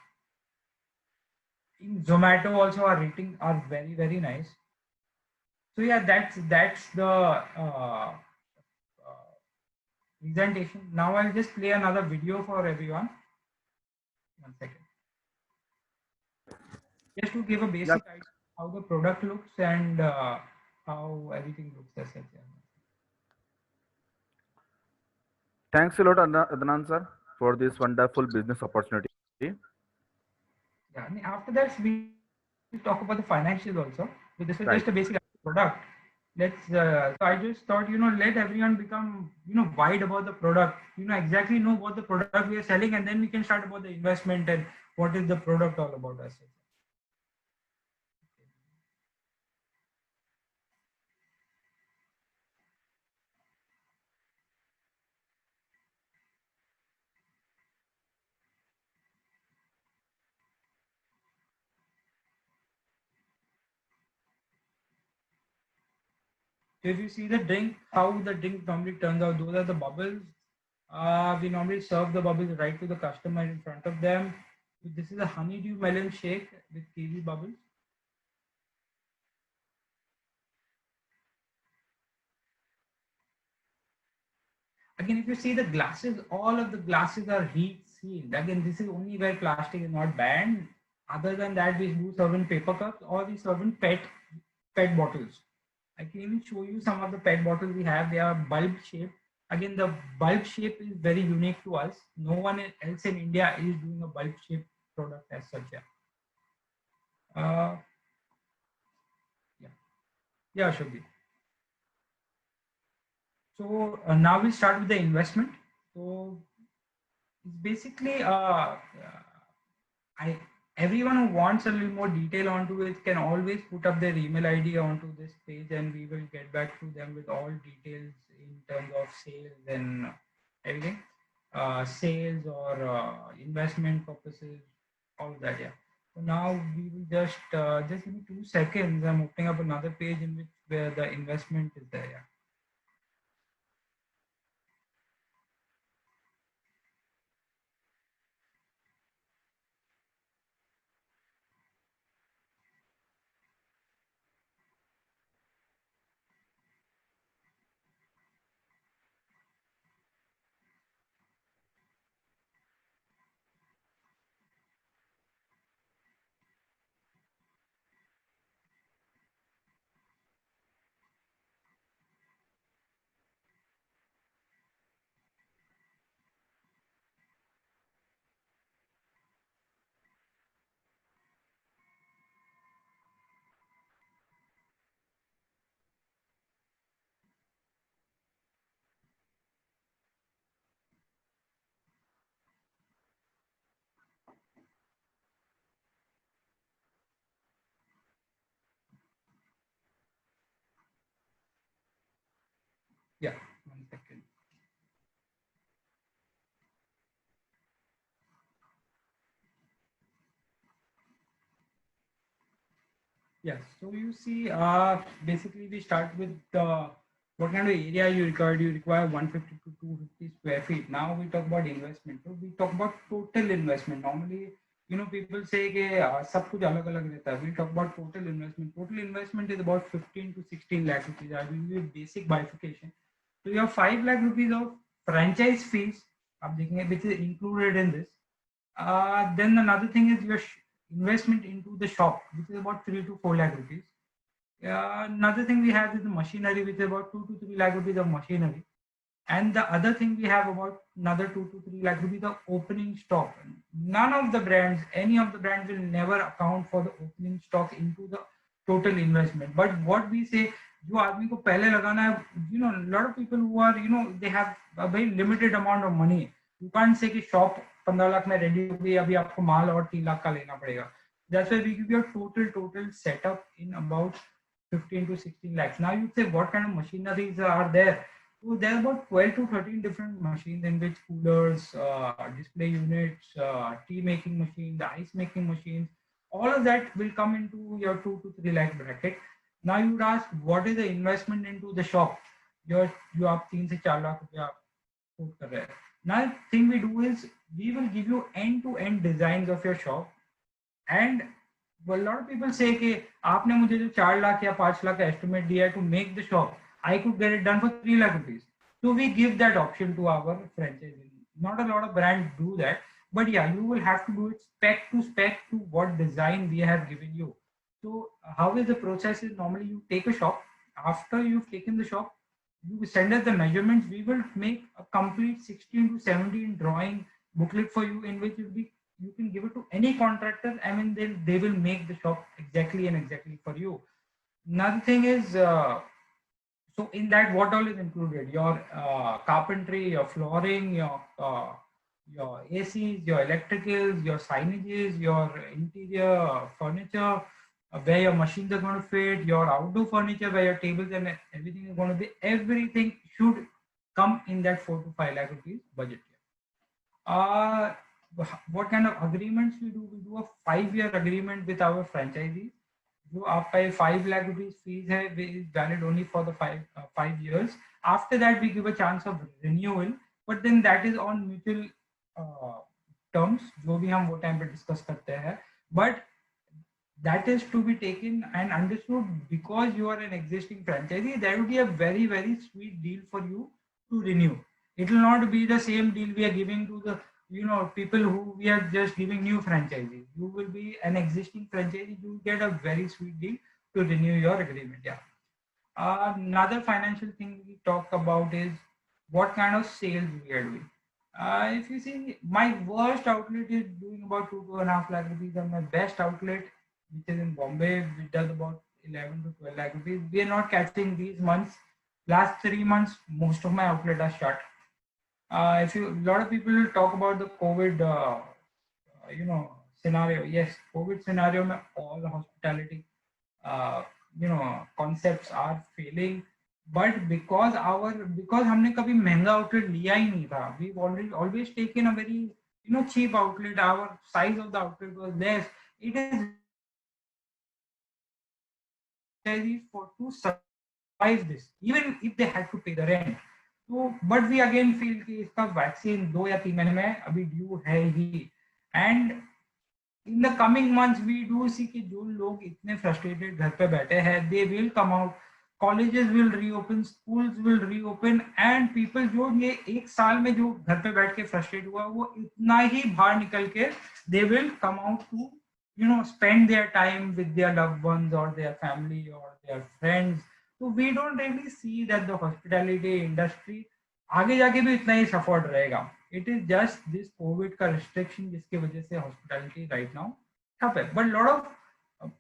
In Zomato also our ratings are very, very nice. So yeah, that's the presentation. Now I'll just play another video for everyone. 1 second. Just to give a basic idea how the product looks and how everything looks as such. Thanks a lot, Adnan sir, for this wonderful business opportunity. Yeah, and after that we talk about the financials also. So this is Right. just a basic product. Let's. So I just thought let everyone become wide about the product. Exactly know what the product we are selling, and then we can start about the investment and what is the product all about as such. So if you see the drink, how the drink normally turns out, those are the bubbles. We normally serve the bubbles right to the customer in front of them. This is a honeydew melon shake with kiwi bubbles. Again, if you see the glasses, all of the glasses are heat sealed. Again, this is only where plastic is not banned. Other than that, we do serve in paper cups or we serve in pet bottles. I can even show you some of the pet bottles we have. They are bulb shaped. Again, the bulb shape is very unique to us. No one else in India is doing a bulb shaped product as such. Yeah. Uh, yeah. Yeah, Shobhi. So now we start with the investment. So it's basically I everyone who wants a little more detail onto it can always put up their email ID onto this page, and we will get back to them with all details in terms of sales and everything, sales or investment purposes, all of that. Yeah. So now we will just give me 2 seconds. I'm opening up another page in which where the investment is there. Yeah. Yeah. 1 second. Yes. So you see, basically we start with what kind of area you require. You require 150 to 250 square feet. Now we talk about investment. So we talk about total investment. Normally, people say that सब कुछ अलग अलग रहता है. We talk about total investment. Total investment is about 15 to 16 lakh rupees. I will give you a basic bifurcation. So you have 5 lakh rupees of franchise fees. आप देखेंगे which is included in this. Then another thing is your investment into the shop, which is about 3 to 4 lakh rupees. Another thing we have is the machinery, which is about 2 to 3 lakh rupees of machinery. And the other thing we have about another 2 to 3 lakh rupees of opening stock. None of the brands, any of the brands will never account for the opening stock into the total investment. But what we say, जो आदमी को पहले लगाना है, a lot of people who are, they have a very limited amount of money. You can't say कि shop 15 lakh में ready हो गई, अभी आपको माल और 3 लाख का लेना पड़ेगा. That's why we give you a total setup in about 15 to 16 lakhs. Now you say what kind of machineries are there? So there are about 12 to 13 different machines in which coolers, display units, tea making machine, the ice making machines, all of that will come into your 2 to 3 lakh bracket. Now you would ask, what is the investment into the shop? You आप 3 से 4 लाख रुपया quote कर रहे हैं. Now thing we do is we will give you end-to-end designs of your shop, and a lot of people say कि आपने मुझे जो 4 लाख या 5 लाख का estimate दिया है to make the shop, I could get it done for 3 lakh rupees. So we give that option to our franchisee. Not a lot of brands do that, but yeah, you will have to do it spec to what design we have given you. So how is the process is normally you take a shop. After you've taken the shop, you send us the measurements. We will make a complete 16 to 17 drawing booklet for you in which you can give it to any contractor. I mean, they will make the shop exactly for you. Another thing is, so in that, what all is included? Your carpentry, your flooring, your ACs, your electricals, your signages, your interior furniture, where your machines are going to fit, your outdoor furniture, where your tables and everything is going to be. Everything should come in that 4 to 5 lakh rupees budget. Uh, what kind of agreements we do? We do a 5-year agreement with our franchisees. जो आपका ये 5 lakh rupees fees है, valid only for the 5 years. After that we give a chance of renewal, but then that is on mutual terms, जो भी हम वो time पे discuss करते हैं. But that is to be taken and understood, because you are an existing franchisee, that would be a very very sweet deal for you to renew. It will not be the same deal we are giving to the, you know, people who we are just giving new franchisees. You will be an existing franchisee, you get a very sweet deal to renew your agreement. Yeah. Another financial thing we talk about is what kind of sales we are doing. If you see, my worst outlet is doing about 2.5 lakh rupees, and my best outlet, which is in Bombay, which does about 11 to 12 lakh rupees. We are not catching these months. Last 3 months, most of my outlets are shut. If you, a lot of people talk about the COVID, scenario. Yes, COVID scenario, mein all hospitality, uh, concepts are failing. But because हमने कभी महंगा outlet लिया ही नहीं था, we've always taken a very, cheap outlet. Our size of the outlet was less. It is for to survive this, even if they had to pay the rent. So, but we again feel कि इसका vaccine 2 या 3 महीने में अभी due है ही. And in the coming months we do see कि जो लोग इतने फ्रस्ट्रेटेड घर पे बैठे हैं, they will come out. Colleges will reopen, schools will reopen, and people जो ये एक साल में जो घर पे बैठ के फ्रस्ट्रेट हुआ, वो इतना ही बाहर निकल के they will come out to spend their time with their loved ones or their family or their friends. So we don't really see that the hospitality industry आगे जाके भी इतना ही सफर्ड रहेगा. It is just this COVID का restriction जिसकी वजह से hospitality right now ठप है. But lot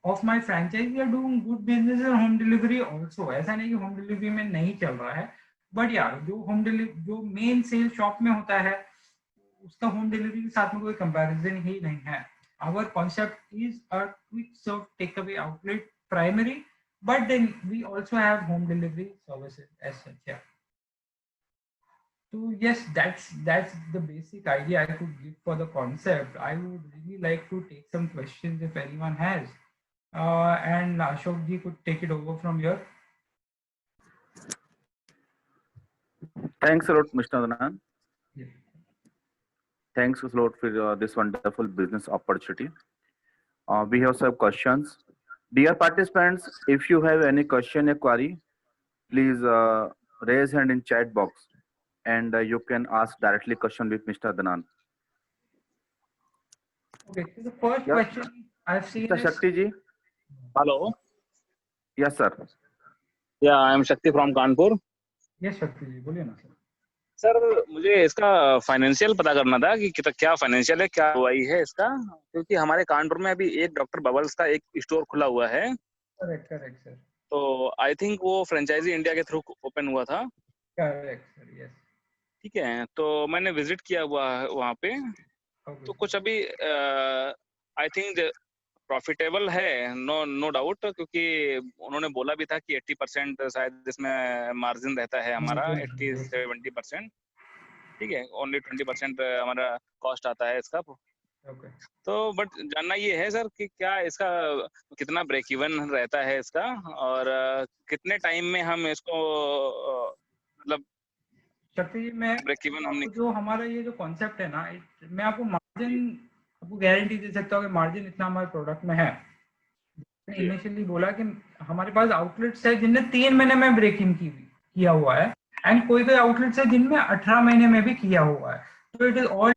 of my franchisees are doing good business in home delivery also. ऐसा नहीं कि home delivery में नहीं चल रहा है, but यार जो home delivery जो main sale shop में होता है, उसका home delivery के साथ में कोई comparison ही नहीं है. Our concept is a quick serve takeaway outlet primary, but then we also have home delivery services as such. Yeah. So yes, that's the basic idea I could give for the concept. I would really like to take some questions if anyone has, and Ashok ji could take it over from here. Thanks a lot, Mr. Adnan. Yeah. Thanks a lot for this wonderful business opportunity. We have some questions. Dear participants, if you have any question or query, please raise hand in chat box, and you can ask directly question with Mr. Adnan. Okay, so the first question I've seen Mr. is Shakti ji. Hello. Yes, sir. Yeah, I am Shakti from Kanpur. Yes, Shakti ji, बोलिए ना sir. Sir मुझे इसका financial पता करना था कि क्या financial है, क्या हुआ है इसका, क्योंकि हमारे कानपुर में अभी एक डॉक्टर बबल्स का एक स्टोर खुला हुआ है. Correct sir. तो आई थिंक वो फ्रेंचाइजी इंडिया के थ्रू ओपन हुआ था. Correct sir. यस. ठीक है, तो मैंने विजिट किया हुआ है वहाँ पे. तो कुछ अभी आई थिंक प्रॉफिटेबल है, नो डाउट, क्योंकि उन्होंने बोला भी था कि 80% शायद इसमें मार्जिन रहता है हमारा, 80-70%. ठीक है, ओनली 20% हमारा कॉस्ट आता है इसका. तो बट जानना ये है सर कि क्या इसका कितना ब्रेक इवन रहता है इसका, और कितने टाइम में हम इसको मतलब शक्ति जी, मैं ब्रेक इवन हमने जो हमारा ये जो कॉन्सेप्ट है ना, मैं आपको मार्जिन आपको गारंटी दे सकता हूँ कि मार्जिन इतना हमारे प्रोडक्ट में है. मैंने इनिशियली बोला कि हमारे पास आउटलेट्स है जिनने 3 महीने में ब्रेक इन किया हुआ है, एंड कोई आउटलेट्स है जिनमें 18 महीने में भी किया हुआ है. तो it is all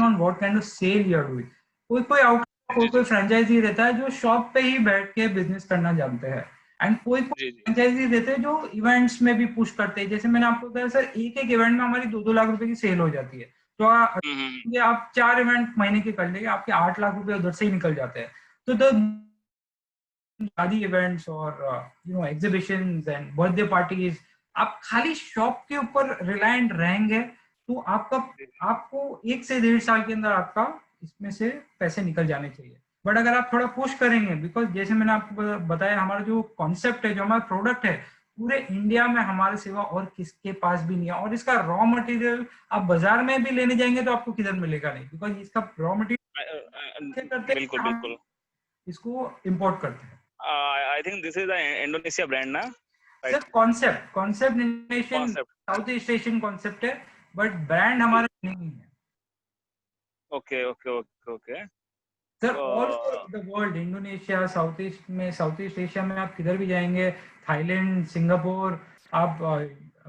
on what kind of sale you are doing. कोई आउटलेट कोई फ्रेंचाइजी रहता है जो शॉप पे ही बैठ के बिजनेस करना जानते हैं, एंड कोई फ्रेंचाइजी देते हैं जो इवेंट्स में भी पुश करते हैं. जैसे मैंने आपको बताया सर, एक इवेंट में हमारी 2-2 लाख रुपए की सेल हो जाती है. तो ये आप 4 इवेंट महीने के कर लेंगे, आपके 8 लाख रुपए उधर से ही निकल जाते हैं. तो द शादी इवेंट्स और एग्जीबिशंस एंड बर्थडे पार्टीज, आप खाली शॉप के ऊपर रिलायंट रहेंगे तो आपको 1 से 1.5 साल के अंदर आपका इसमें से पैसे निकल जाने चाहिए. बट अगर आप थोड़ा पुश करेंगे, बिकॉज जैसे मैंने आपको बताया, हमारा जो कॉन्सेप्ट है, जो हमारा प्रोडक्ट है, पूरे इंडिया में हमारे सिवा और किसके पास भी नहीं है. और इसका रॉ मटेरियल आप बाजार में भी लेने जाएंगे तो आपको किधर मिलेगा नहीं, बिकॉज इसका रॉ मटेरियल बिल्कुल इसको इम्पोर्ट करते हैं. I think this is the Indonesia brand, na? Right. Sir concept nation Concept. South east Asian concept है, बट ब्रांड हमारा नहीं है Okay. Sir. All Uh, the world, Indonesia, south east Asia में आप किधर भी जाएंगे, थाईलैंड, सिंगापुर, आप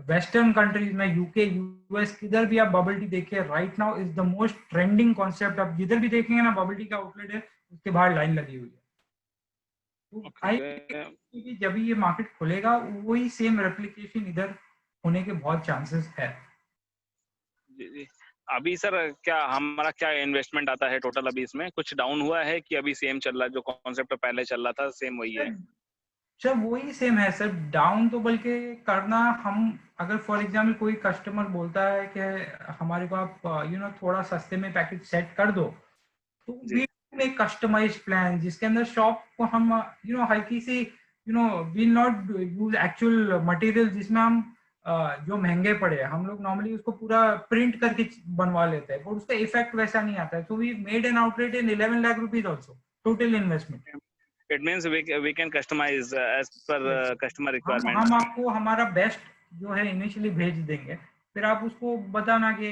वेस्टर्न कंट्रीज में, यूके, यूएस, किधर भी आप बबल टी देखिए, right now is the most trending concept. आप जिधर भी देखेंगे ना, बबल टी का आउटलेट है, उसके बाहर लाइन लगी हुई है। तो आई okay. कि जब ये मार्केट खुलेगा, वही सेम रेप्लिकेशन इधर होने के बहुत चांसेस है। जी। अभी सर क्या हमारा क्या इन्वेस्टमेंट आता है टोटल? अभी इसमें कुछ डाउन हुआ है कि अभी सेम चल रहा है, जो कॉन्सेप्ट पहले चल रहा था सेम वही है? सर वही सेम है सर, डाउन तो बल्कि करना, हम अगर फॉर एग्जांपल कोई कस्टमर बोलता है कि हमारे को आप थोड़ा सस्ते में पैकेज सेट कर दो, तो वी मेक कस्टमाइज्ड प्लान जिसके अंदर शॉप को हम हल्की सी will not use actual material जिसमें हम जो महंगे पड़े, हम लोग नॉर्मली उसको पूरा प्रिंट करके बनवा लेते हैं, पर उसका इफेक्ट वैसा नहीं आता है। So we made an outlet in 11 lakh rupees also, total investment. It means we can customize as per customer requirement. हम आपको हमारा बेस्ट जो है इनिशियली भेज देंगे, फिर आप उसको बताना कि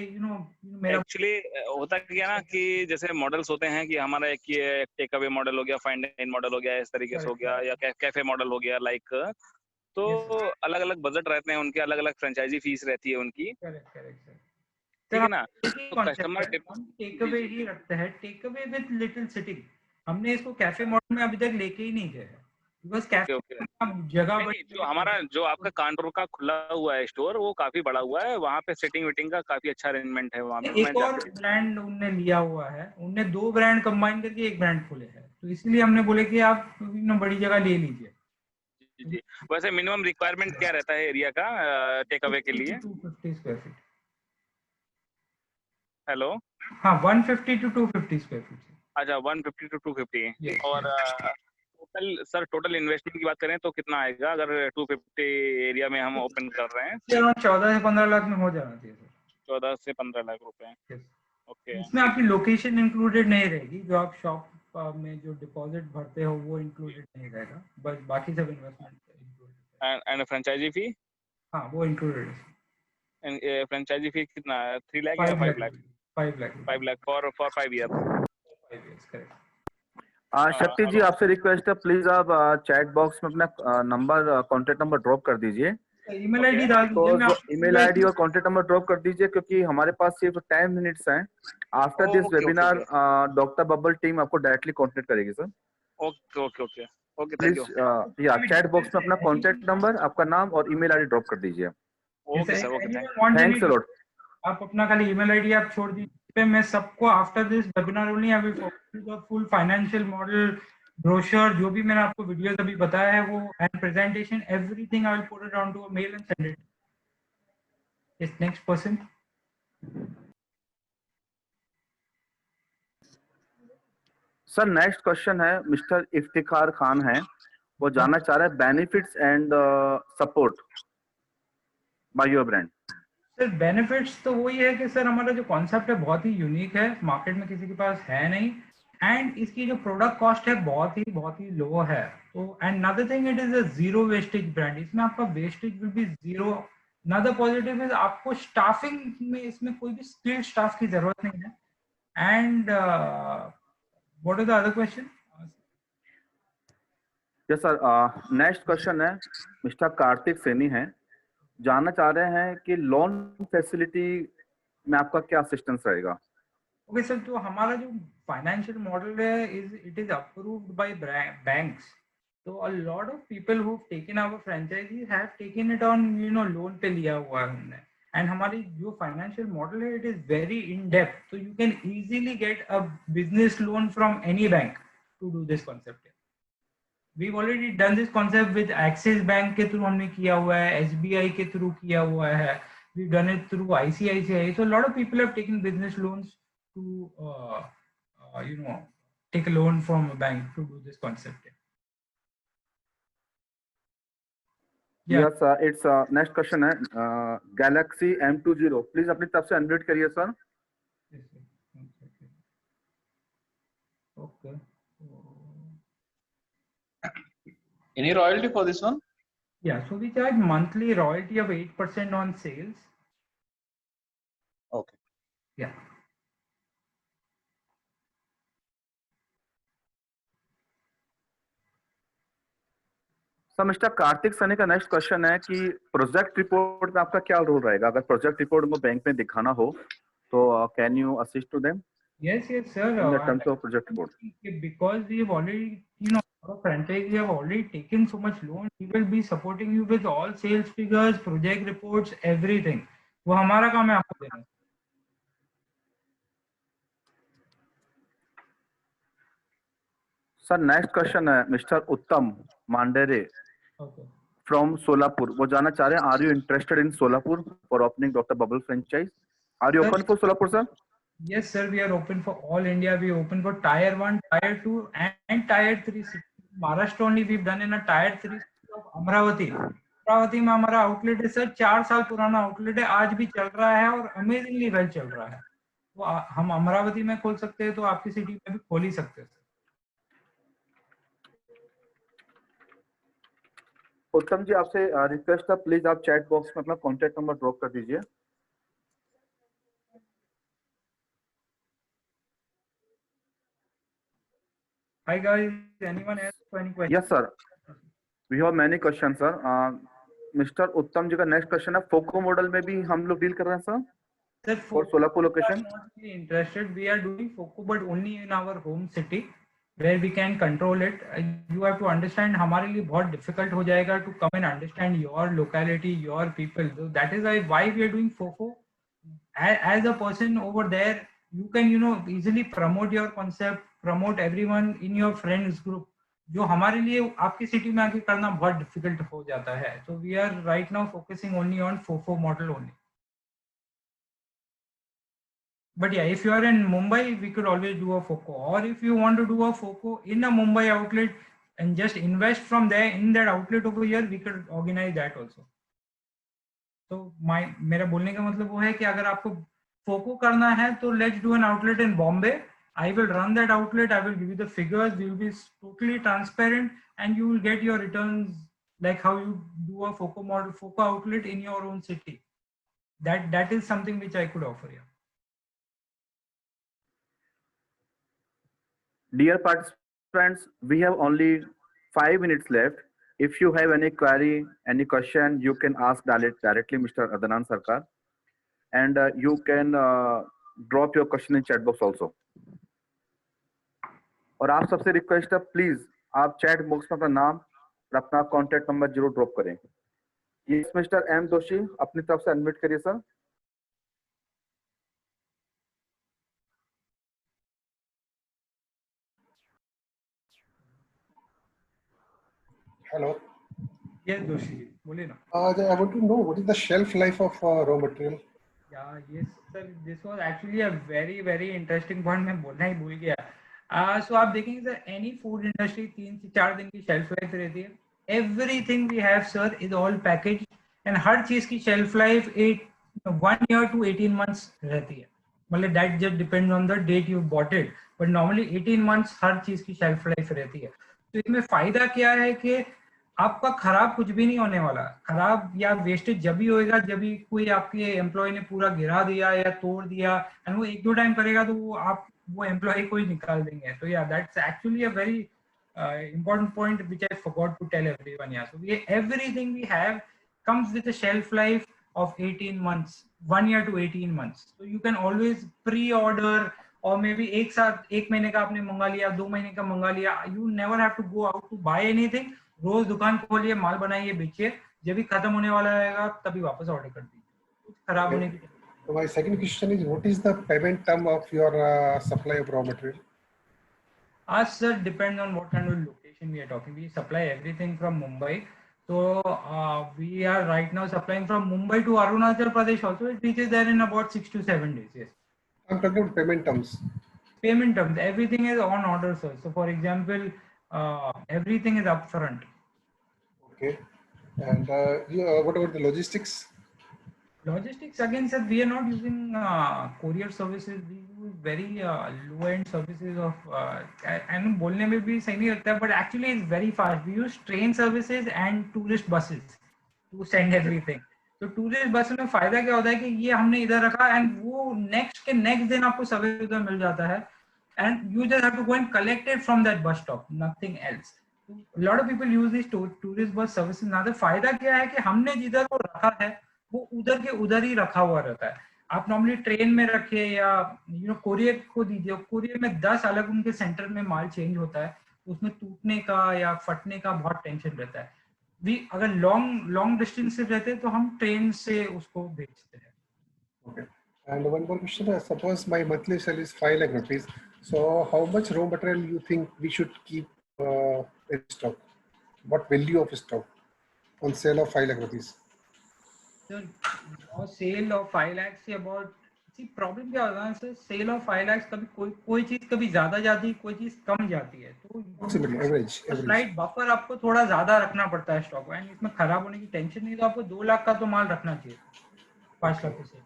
मेरा एक्चुअली होता क्या ना कि जैसे मॉडल्स होते हैं कि हमारा एक ये टेक अवे मॉडल हो गया, फाइन डाइन मॉडल हो गया, इस तरीके से हो गया, या कैफे मॉडल हो गया, लाइक तो अलग अलग बजट रहते हैं उनके, अलग अलग फ्रेंचाइजी फीस रहती है उनकी। Correct sir. ठीक है ना? तो तो कस्टमर हम टेक अवे ही रखते हैं, take away with little sitting. हमने इसको कैफे मॉडल में अभी तक लेके ही नहीं गए, बिकॉज कैफे जगह नहीं, जो हमारा जो आपका कानपुर का खुला हुआ है स्टोर, वो काफी बड़ा हुआ है, वहाँ पे सेटिंग वेटिंग का काफी अच्छा अरेंजमेंट है वहाँ पे। एक और ब्रांड उनने लिया हुआ है, उनने 2 ब्रांड कंबाइन करके एक ब्रांड खोले हैं, तो इसलिए हमने बोले कि आप बड़ी जगह ले लीजिए। जी। वैसे मिनिमम रिक्वायरमेंट क्या रहता है एरिया का टेक अवे के लिए? 250 स्क्वायर फीट। हेलो? हाँ, 150 to 250 स्क्वायर फीट। अच्छा, 150 to 250। Yes, और टोटल इन्वेस्टमेंट की बात करें तो कितना आएगा अगर 250 एरिया में हम ओपन कर रहे हैं? 14 से 15 लाख में हो जाना चाहिए सर। 14 से 15 लाख रुपए। Yes. ओके। इसमें आपकी लोकेशन इंक्लूडेड नहीं रहेगी, जो आप शॉप में जो डिपॉजिट भरते हो वो इंक्लूडेड नहीं रहेगा, बस बाकी सब investment included. And franchise fee? हाँ, वो इंक्लूडेड है। फ्रेंचाइजी फी कितना है? 3 लाख या 5 5 lakh lakh? 5 lakh 5 lakh for 5 year. 5 years, correct. शक्ति जी, आपसे रिक्वेस्ट है, प्लीज आप चैट बॉक्स में अपना नंबर, कॉन्टेक्ट नंबर ड्रॉप कर दीजिए। ईमेल आईडी डाल दीजिए, मैं आपको ईमेल आईडी और कॉन्टेक्ट नंबर ड्रॉप कर दीजिए, क्योंकि हमारे पास सिर्फ 10 मिनट्स हैं। After this webinar doctor bubble team आपको डायरेक्टली कॉन्टेक्ट करेगी sir. Okay, thank please you. या चैट बॉक्स में अपना कॉन्टेक्ट नंबर, आपका नाम और ईमेल आईडी ड्रॉप कर दीजिए। Okay sir, okay, thanks a lot. आप अपना खाली ईमेल आईडी आप छोड़ दीजिए, मैं सबको after this webinar only I will forward the full financial model, brochure, जो भी मैंने आपको वीडियोस अभी बताया है वो, and presentation, everything I will put it on to a mail and send it. Yes, next person. Sir next question है, mister Iftikhar Khan है, वो जानना चाह रहे हैं benefits and support by your brand. Sir benefits तो वही है कि सर हमारा जो कॉन्सेप्ट है बहुत ही यूनिक है, मार्केट में किसी के पास है नहीं, एंड इसकी जो प्रोडक्ट कॉस्ट है बहुत ही लो है। तो and another thing, it is a zero wastage brand, इसमें आपका wastage will be zero. Another positive is आपको स्टाफिंग में इसमें कोई भी स्किल्ड स्टाफ की जरूरत नहीं है। And what is the other question? Yes sir, next question है, मिस्टर कार्तिक सैनी है, जानना चाह रहे हैं कि लोन फैसिलिटी में आपका क्या असिस्टेंस रहेगा। ओके सर, तो हमारा जो फाइनेंशियल मॉडल है it is approved by banks, तो a lot of people who taken our franchisee have taken it on loan पे लिया हुआ है हमने। एंड हमारी जो फाइनेंशियल मॉडल है it is very in depth, तो you can easily get a business loan from any bank to do this concept. We've already done this concept with Axis Bank के थ्रू हमने किया हुआ है, SBI के through किया हुआ है, we've done it through ICICI. So a lot of people have taken business loans to take a loan from a bank to do this concept. Yes it's next question है, Galaxy M20, please अपनी तरफ से unmute करिए sir. Okay, Any royalty for this one? Yeah, so we charge monthly royalty of 8% on sales. Okay. Yeah. Sir mister Kartik Sunny का next question है कि project report में आपका क्या रोल रहेगा? अगर प्रोजेक्ट रिपोर्ट को बैंक में दिखाना हो तो can you assist to them Yes, sir. In the terms of project report? Because we have already, our franchise, we have already taken so much loan, we will be supporting you with all sales figures, project reports, everything. वो हमारा काम है आपको देना. Sir next question है mister उत्तम मांडेरे Okay. From Solapur. वो जानना चाह रहे हैं, are you interested in Solapur for opening doctor bubble franchise? Are you open for Solapur sir? Yes, sir. We are open for all India. We open for Tier 1, Tier 2, and Tier 3 cities. Maharashtra only we've done in a Tier 3 city of Amravati. Amravati में हमारा outlet है sir, 4 साल पुराना outlet है, आज भी चल रहा है और अमेजिंगली वेल चल रहा है. तो हम अमरावती में खोल सकते हैं तो आपकी सिटी में भी खोल ही सकते हैं. उत्तम जी आपसे रिक्वेस्ट है, प्लीज आप चैट बॉक्स में अपना कॉन्टेक्ट नंबर ड्रॉप कर दीजिए. Hi guys, anyone else for any question? Yes sir, we have many questions sir. Mister उत्तम जी का नेक्स्ट क्वेश्चन है, फोको मॉडल में भी हम लोग डील कर रहे हैं sir? Sir, for Solapur location? We are not really interested. We are doing FOCO, but only in our home city where we can control it. You have to understand, हमारे लिए बहुत difficult हो जाएगा to come and understand your locality, your people. So that is why we are doing FOCO. As a person over there, you can easily promote your concept, promote everyone in your friends group. जो हमारे लिए आपकी city में आके करना बहुत difficult हो जाता है. So we are right now focusing only on FOCO model only. But yeah, if you are in Mumbai, we could always do a FOCO. Or if you want to do a FOCO in a Mumbai outlet and just invest from there in that outlet over here, we could organize that also. So मेरा बोलने का मतलब वो है कि अगर आपको FOCO करना है तो let's do an outlet in Bombay. I will run that outlet. I will give you the figures. We will be totally transparent, and you will get your returns like how you do a FOCO model, FOCO outlet in your own city. That is something which I could offer you. Dear participants, we have only 5 minutes left. If you have any query, any question, you can ask directly Mr. Adnan Sarkar, and you can drop your question in chat box also. और आप सबसे request है, please आप chat box में अपना नाम और अपना कॉन्टेक्ट नंबर जरूर ड्रॉप करें. यस मिस्टर एम दोशी, अपनी तरफ से अनम्यूट करिए सर. Hello. Yes, Doshi, बोलिए ना. I want to know what is the shelf life of raw material? Yeah, yes, sir. This was actually a very interesting point. मैं बोलना ही भूल गया. So आप देखेंगे सर, any food industry 3 से 4 दिन की shelf life रहती है. Everything we have, sir, is all packaged, and हर चीज की shelf life 1 year to 18 months रहती है. मतलब that just depends on the date you bought it, but normally 18 months हर चीज की shelf life रहती है. तो इसमें फायदा क्या है कि आपका खराब कुछ भी नहीं होने वाला. खराब या वेस्टेज जब भी होएगा जब भी कोई आपके एम्प्लॉय ने पूरा गिरा दिया या तोड़ दिया, एंड वो 1-2 टाइम करेगा तो वो एम्प्लॉय को ही निकाल देंगे. तो या that's actually a very important point which I forgot to tell everyone. Yeah, so everything we have comes with a shelf life of 18 months, 1 year to 18 months. So you can always pre-order, or maybe एक साथ 1 महीने का आपने मंगा लिया, 2 महीने का मंगा लिया. You never have to go out to buy anything. रोज दुकान खोलिए, माल बनाइए, बेचिए, जब भी खत्म होने वाला रहेगा तभी वापस ऑर्डर कर दीजिए. कुछ खराब होने की. So my second question is, what is the payment term of your supply of raw material? Sir, depends on what kind of location we are talking. We supply everything from Mumbai. So we are right now supplying from Mumbai to Arunachal Pradesh also. It reaches there in about 6 to 7 days. Yes. I'm talking about payment terms. Payment terms, everything is on order, sir. So for example, everything is upfront. Okay. And what about the logistics? Logistics, again, sir, we are not using courier services. We use very low end services of and बोलने में भी सही नहीं लगता है, but actually it's very fast. We use train services and tourist buses to send everything. तो tourist bus में फायदा क्या होता है कि ये हमने इधर रखा एंड वो नेक्स्ट दिन आपको सवेरे उधर मिल जाता है and you just have to go and collect it from that bus stop, nothing else. A lot of people use these tourist bus services. ना तो फायदा क्या है कि हमने जिधर वो रखा है वो उधर के उधर ही रखा हुआ रहता है. आप नॉर्मली ट्रेन में रखिए या कोरियर को दीजिए, कोरियर में 10 अलग उनके सेंटर में माल चेंज होता है, उसमें टूटने का या फटने का बहुत टेंशन रहता है. अगर लॉन्ग डिस्टेंस से रहते हैं तो हम ट्रेन से उसको भेजते हैं. Okay. And one more question. Suppose my monthly sale is 5 lakh rupees. So how much raw material you think we should keep in stock? What value of stock on sale of 5 lakh rupees? So, sale of 5 lakhs से about problem क्या होता है sir, cell of 5 lakh कभी कोई चीज कभी ज्यादा जाती है, कोई चीज कम जाती है, तो स्लाइड बफर आपको थोड़ा ज्यादा रखना पड़ता है स्टॉक में. इसमें खराब होने की टेंशन नहीं, तो आपको 2 लाख का तो माल रखना चाहिए 5 लाख से.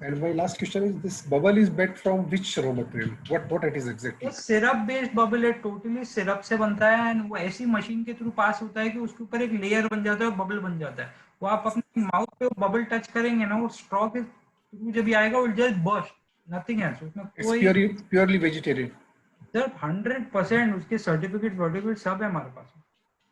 And my last question is, this bubble is made from which raw material? What it is exactly? Syrup based bubble है, टोटली सिरप से बनता है एंड वो ऐसी मशीन के थ्रू पास होता है कि उसके ऊपर एक लेयर बन जाता है, बबल बन जाता है. वो आप अपने माउथ पे बबल टच करेंगे ना, वो स्ट्रॉ के थ्रू जब भी आएगा, will just burst, nothing else. उसमें कोई प्योरली वेजिटेरियन. सर 100% उसके सर्टिफिकेट सब है हमारे पास.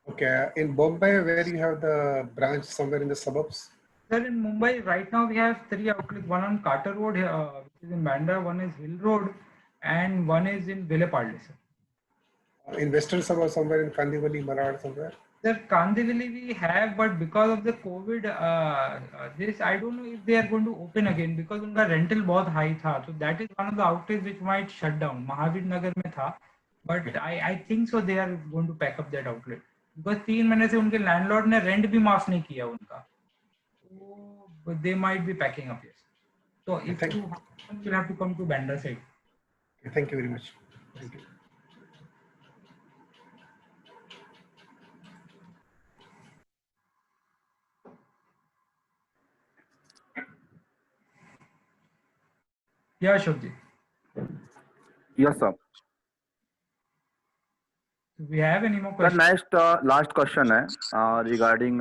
Okay, in Bombay, where you have the branch somewhere in the suburbs? Sir, in Mumbai, right now we have 3 outlets. One on Carter Road, which is in Bandra. One is Hill Road, and one is in Vileparle, sir. In Western suburbs, somewhere in Kandivali, Malad, somewhere. Sir, Kandivali we have, but because of the COVID, this I don't know if they are going to open again because उनका rental बहुत high था. So that is one of the outlets which might shut down. Mahavir Nagar में था, but I think so they are going to pack up that outlet because 3 महीने से उनके landlord ने rent भी माफ नहीं किया उनका. But they might be packing up, yes. So if you will have to come to Bandra side. Thank you very much. Thank you. Yeah, Shobji. Yes, sir. Do we have any more The questions? next last question है regarding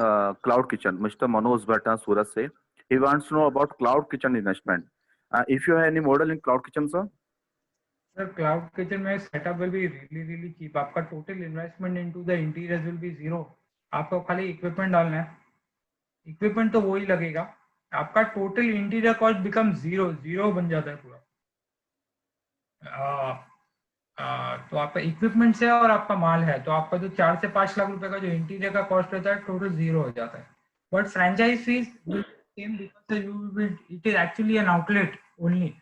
cloud kitchen. Mr. Manoj Bhatta, Surat से. He wants to know about cloud kitchen investment. If you have any model in cloud kitchen, sir? Sir, cloud kitchen में setup will be really cheap. आपका total investment into the interiors will be zero. आपको खाली equipment डालना है. Equipment तो वही लगेगा. आपका total interior cost becomes zero बन जाता है पूरा. तो आपका इक्विपमेंट से और आपका माल है, तो आपका जो 4 से 5 लाख रुपए का जो इंटीरियर का कॉस्ट रहता है, टोटल जीरो हो जाता है. But franchise fees same because you will it is actually an outlet only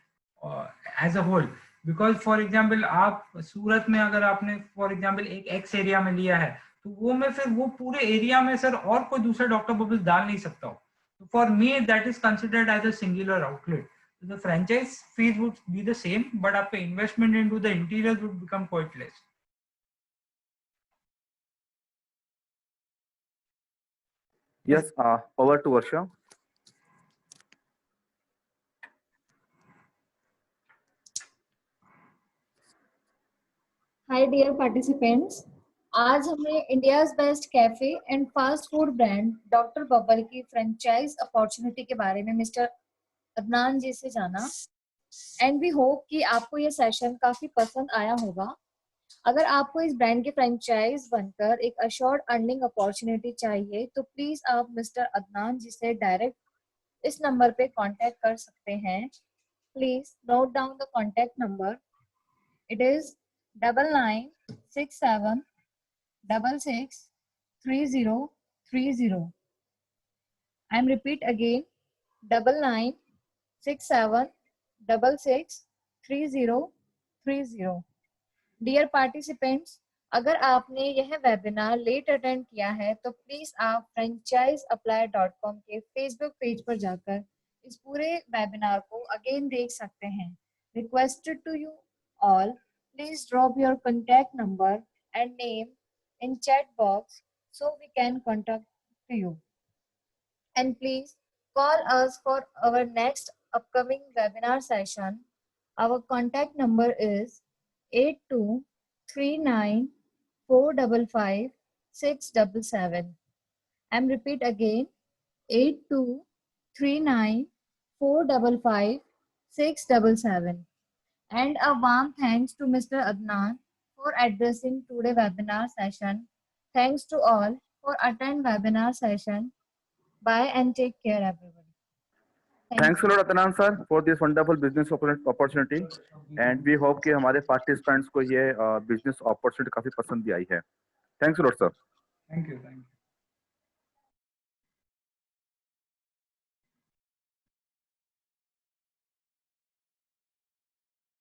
as a whole. Because for example आप सूरत में अगर आपने फॉर एग्जांपल एक एक्स एरिया में लिया है, तो वो में फिर वो पूरे एरिया में सर और कोई दूसरा डॉक्टर बबल डाल नहीं सकता हो. For me that is considered as a singular outlet. The franchise fees would be the same, but आपका investment into the interiors would become quite less. Yes, over to Varsha. Hi dear participants, आज हमने India's best cafe and fast food brand doctor bubble की franchise opportunity के बारे में mister Adnan जी से जाना and we hope कि आपको ये सेशन काफी पसंद आया होगा. अगर आपको इस ब्रांड की फ्रेंचाइज बनकर एक अश्योर्ड अर्निंग अपॉर्चुनिटी चाहिए तो प्लीज आप मिस्टर अदनान जी से डायरेक्ट इस नंबर पे कांटेक्ट कर सकते हैं. Please note down the contact number. It is 9967 663030. I'm repeat again 9967 663030. Dear participants, अगर आपने यह वेबिनार लेट अटेंड किया है तो प्लीज आप franchiseapply.com के फेसबुक पेज पर जाकर इस पूरे वेबिनार को अगेन देख सकते हैं. Requested to you all, please drop your contact number and name in chat box so we can contact you. And please call us for our next upcoming webinar session Our contact number is 8239455677. I'm repeat again, 8239455677. And a warm thanks to Mr. Adnan for addressing today's webinar session. Thanks to all for attend webinar session. Bye and take care everybody. Thanks a lot Adnan sir for this wonderful business opportunity and we hope कि हमारे participants को ये business opportunity काफी पसंद भी आई है. Thanks a lot sir. Thank you.